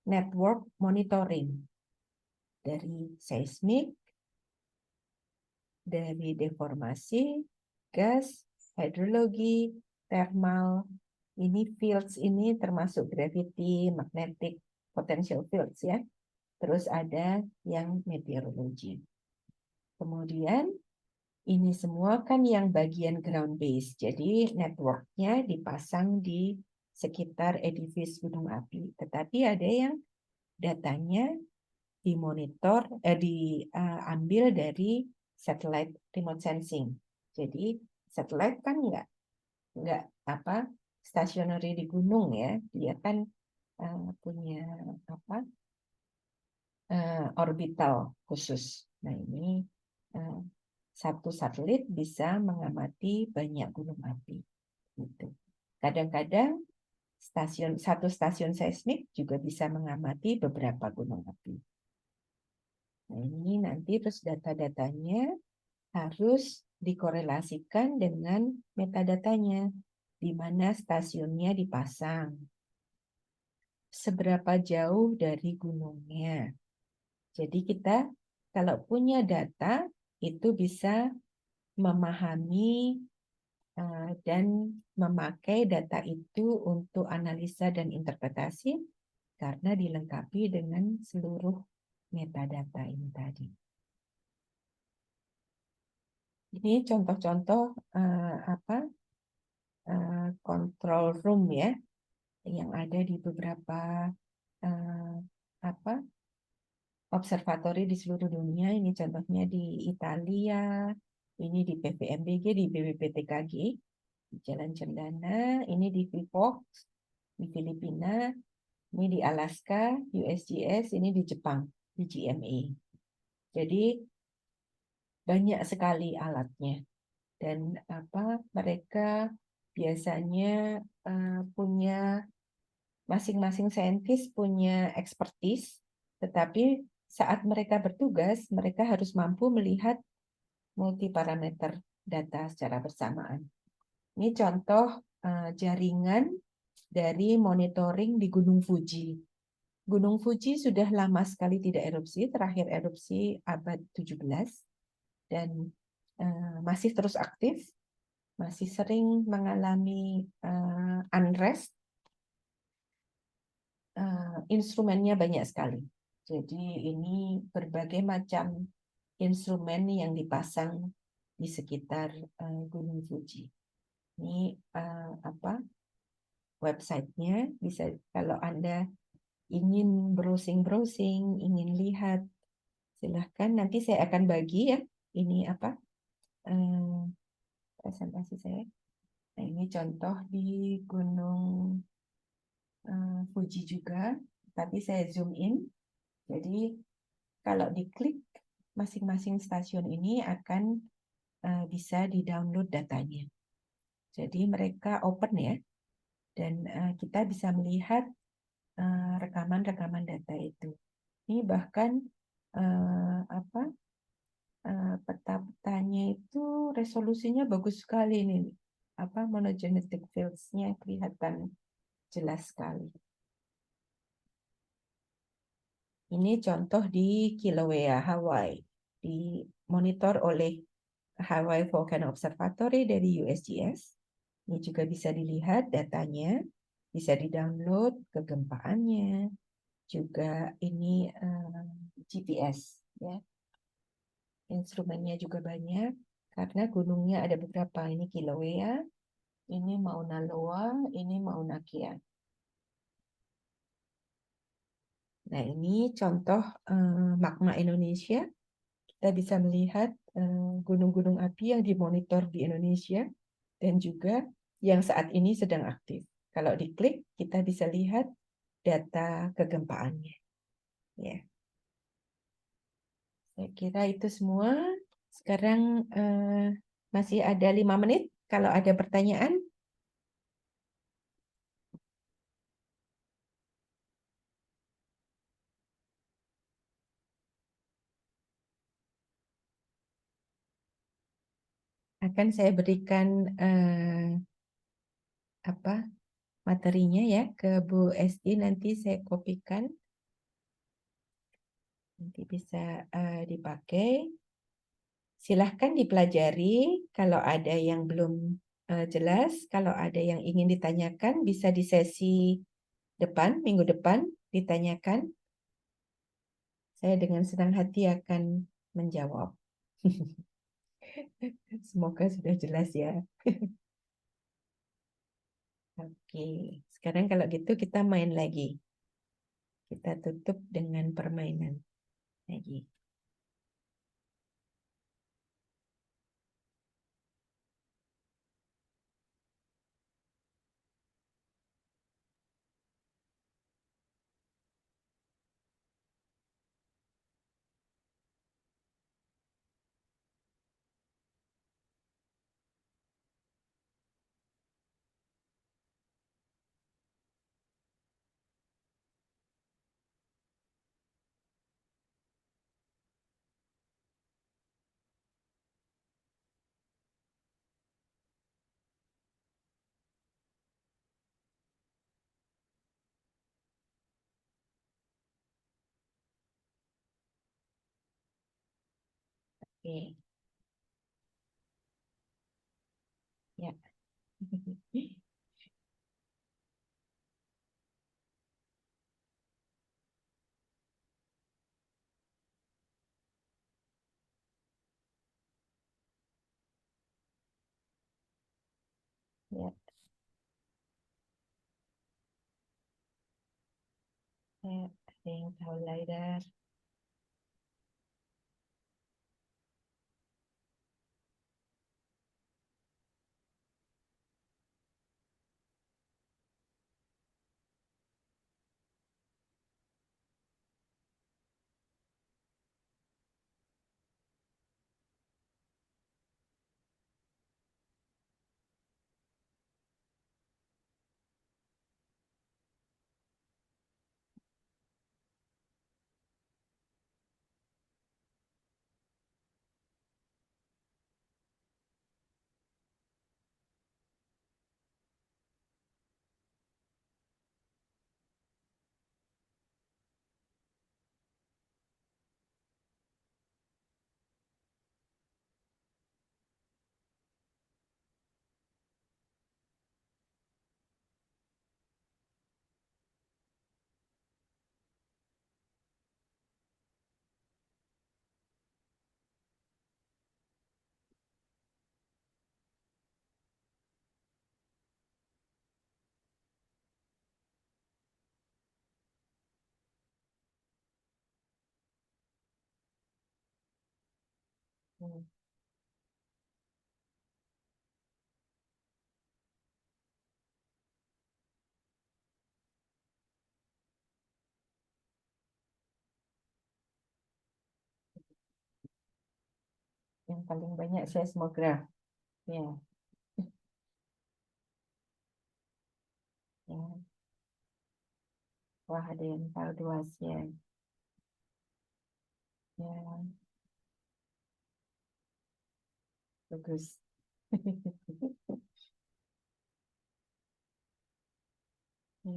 network monitoring dari seismik, dari deformasi, gas, hidrologi, thermal. Ini fields ini termasuk gravity, magnetic, potential fields ya. terus ada yang meteorologi. Kemudian ini semua kan yang bagian ground base, jadi networknya dipasang di sekitar edifice gunung api. Tetapi ada yang datanya dimonitor, diambil dari satellite remote sensing. Jadi satellite kan nggak apa stationary di gunung ya, dia kan punya apa orbital khusus. Nah ini satu satelit bisa mengamati banyak gunung api. Gitu. Kadang-kadang satu stasiun seismik juga bisa mengamati beberapa gunung api. Nah ini nanti terus data-datanya harus dikorelasikan dengan metadatanya, di mana stasiunnya dipasang, seberapa jauh dari gunungnya. Jadi kita kalau punya data itu bisa memahami dan memakai data itu untuk analisa dan interpretasi karena dilengkapi dengan seluruh metadata ini tadi. Ini contoh-contoh control room ya yang ada di beberapa observatori di seluruh dunia. Ini contohnya di Italia, ini di PVMBG, di BPPTKG, di Jalan Cendana, ini di Vivok, di Filipina, ini di Alaska, USGS, ini di Jepang, di GMA. Jadi banyak sekali alatnya dan mereka biasanya punya masing-masing saintis punya expertise, tetapi saat mereka bertugas mereka harus mampu melihat multiparameter data secara bersamaan. Ini contoh jaringan dari monitoring di Gunung Fuji. Gunung Fuji sudah lama sekali tidak erupsi, terakhir erupsi abad 17 dan masih terus aktif, masih sering mengalami unrest. Instrumennya banyak sekali. Jadi ini berbagai macam instrumen yang dipasang di sekitar Gunung Fuji. Ini websitenya, bisa kalau Anda ingin browsing-browsing, ingin lihat, silahkan. Nanti saya akan bagi ya, ini presentasi saya. Nah ini contoh di Gunung Fuji juga, tapi saya zoom in. Jadi kalau diklik masing-masing stasiun ini akan bisa di-download datanya. Jadi mereka open ya, dan kita bisa melihat rekaman-rekaman data itu. Ini bahkan peta-petanya itu resolusinya bagus sekali nih. Monogenetic fields-nya kelihatan jelas sekali. Ini contoh di Kilauea, Hawaii, dimonitor oleh Hawaii Volcano Observatory dari USGS. Ini juga bisa dilihat datanya, bisa di-download kegempaannya, juga ini GPS ya. Instrumennya juga banyak karena gunungnya ada beberapa. Ini Kilauea, ini Mauna Loa, ini Mauna Kea. Nah, ini contoh magma Indonesia. Kita bisa melihat gunung-gunung api yang dimonitor di Indonesia dan juga yang saat ini sedang aktif. Kalau diklik, kita bisa lihat data kegempaannya. Ya. Saya kira itu semua. Sekarang masih ada 5 menit. Kalau ada pertanyaan. Akan saya berikan materinya ya ke Bu Esti, nanti saya kopikan. Nanti bisa dipakai. Silahkan dipelajari. Kalau ada yang belum jelas, kalau ada yang ingin ditanyakan, bisa di sesi depan, minggu depan, ditanyakan. saya dengan senang hati akan menjawab. Semoga sudah jelas ya. Oke, sekarang kalau gitu kita main lagi. Kita tutup dengan permainan lagi. Oke, ya. Ya, ada yang tahu lidar. Hmm, Yang paling banyak seismograf. Ya, ya. Wah, ada yang tahu dua ya. Ya, bagus. Ya.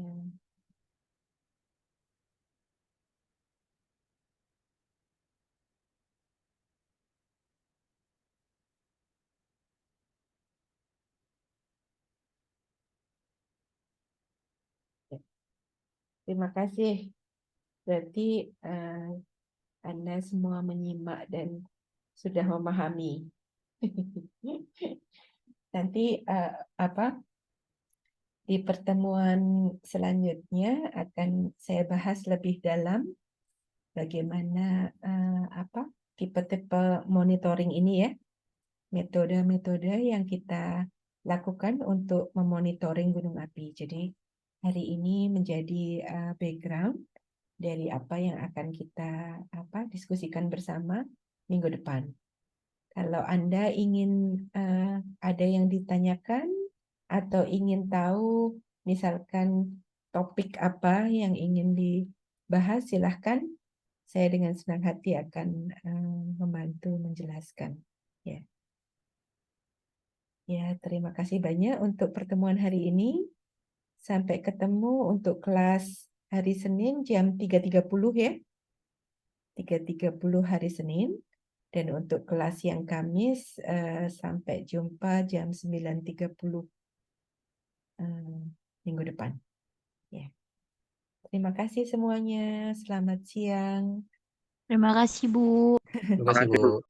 Terima kasih. Berarti eh, Anda semua menyimak dan sudah memahami. Nanti apa di pertemuan selanjutnya akan saya bahas lebih dalam bagaimana apa tipe-tipe monitoring ini ya, metode-metode yang kita lakukan untuk memonitoring gunung api. Jadi hari ini menjadi background dari apa yang akan kita diskusikan bersama minggu depan. Kalau Anda ingin ada yang ditanyakan atau ingin tahu misalkan topik apa yang ingin dibahas, silahkan. Saya dengan senang hati akan membantu menjelaskan. Ya. Ya, terima kasih banyak untuk pertemuan hari ini. Sampai ketemu untuk kelas hari Senin jam 3.30 ya. 3.30 hari Senin. Dan untuk kelas yang Kamis sampai jumpa jam 9.30 minggu depan. Ya. Terima kasih semuanya. Selamat siang. Terima kasih, Bu. Terima kasih Bu.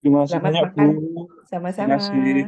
Terima kasih Selamat banyak makan. Bu. Terima Sama-sama. kasih.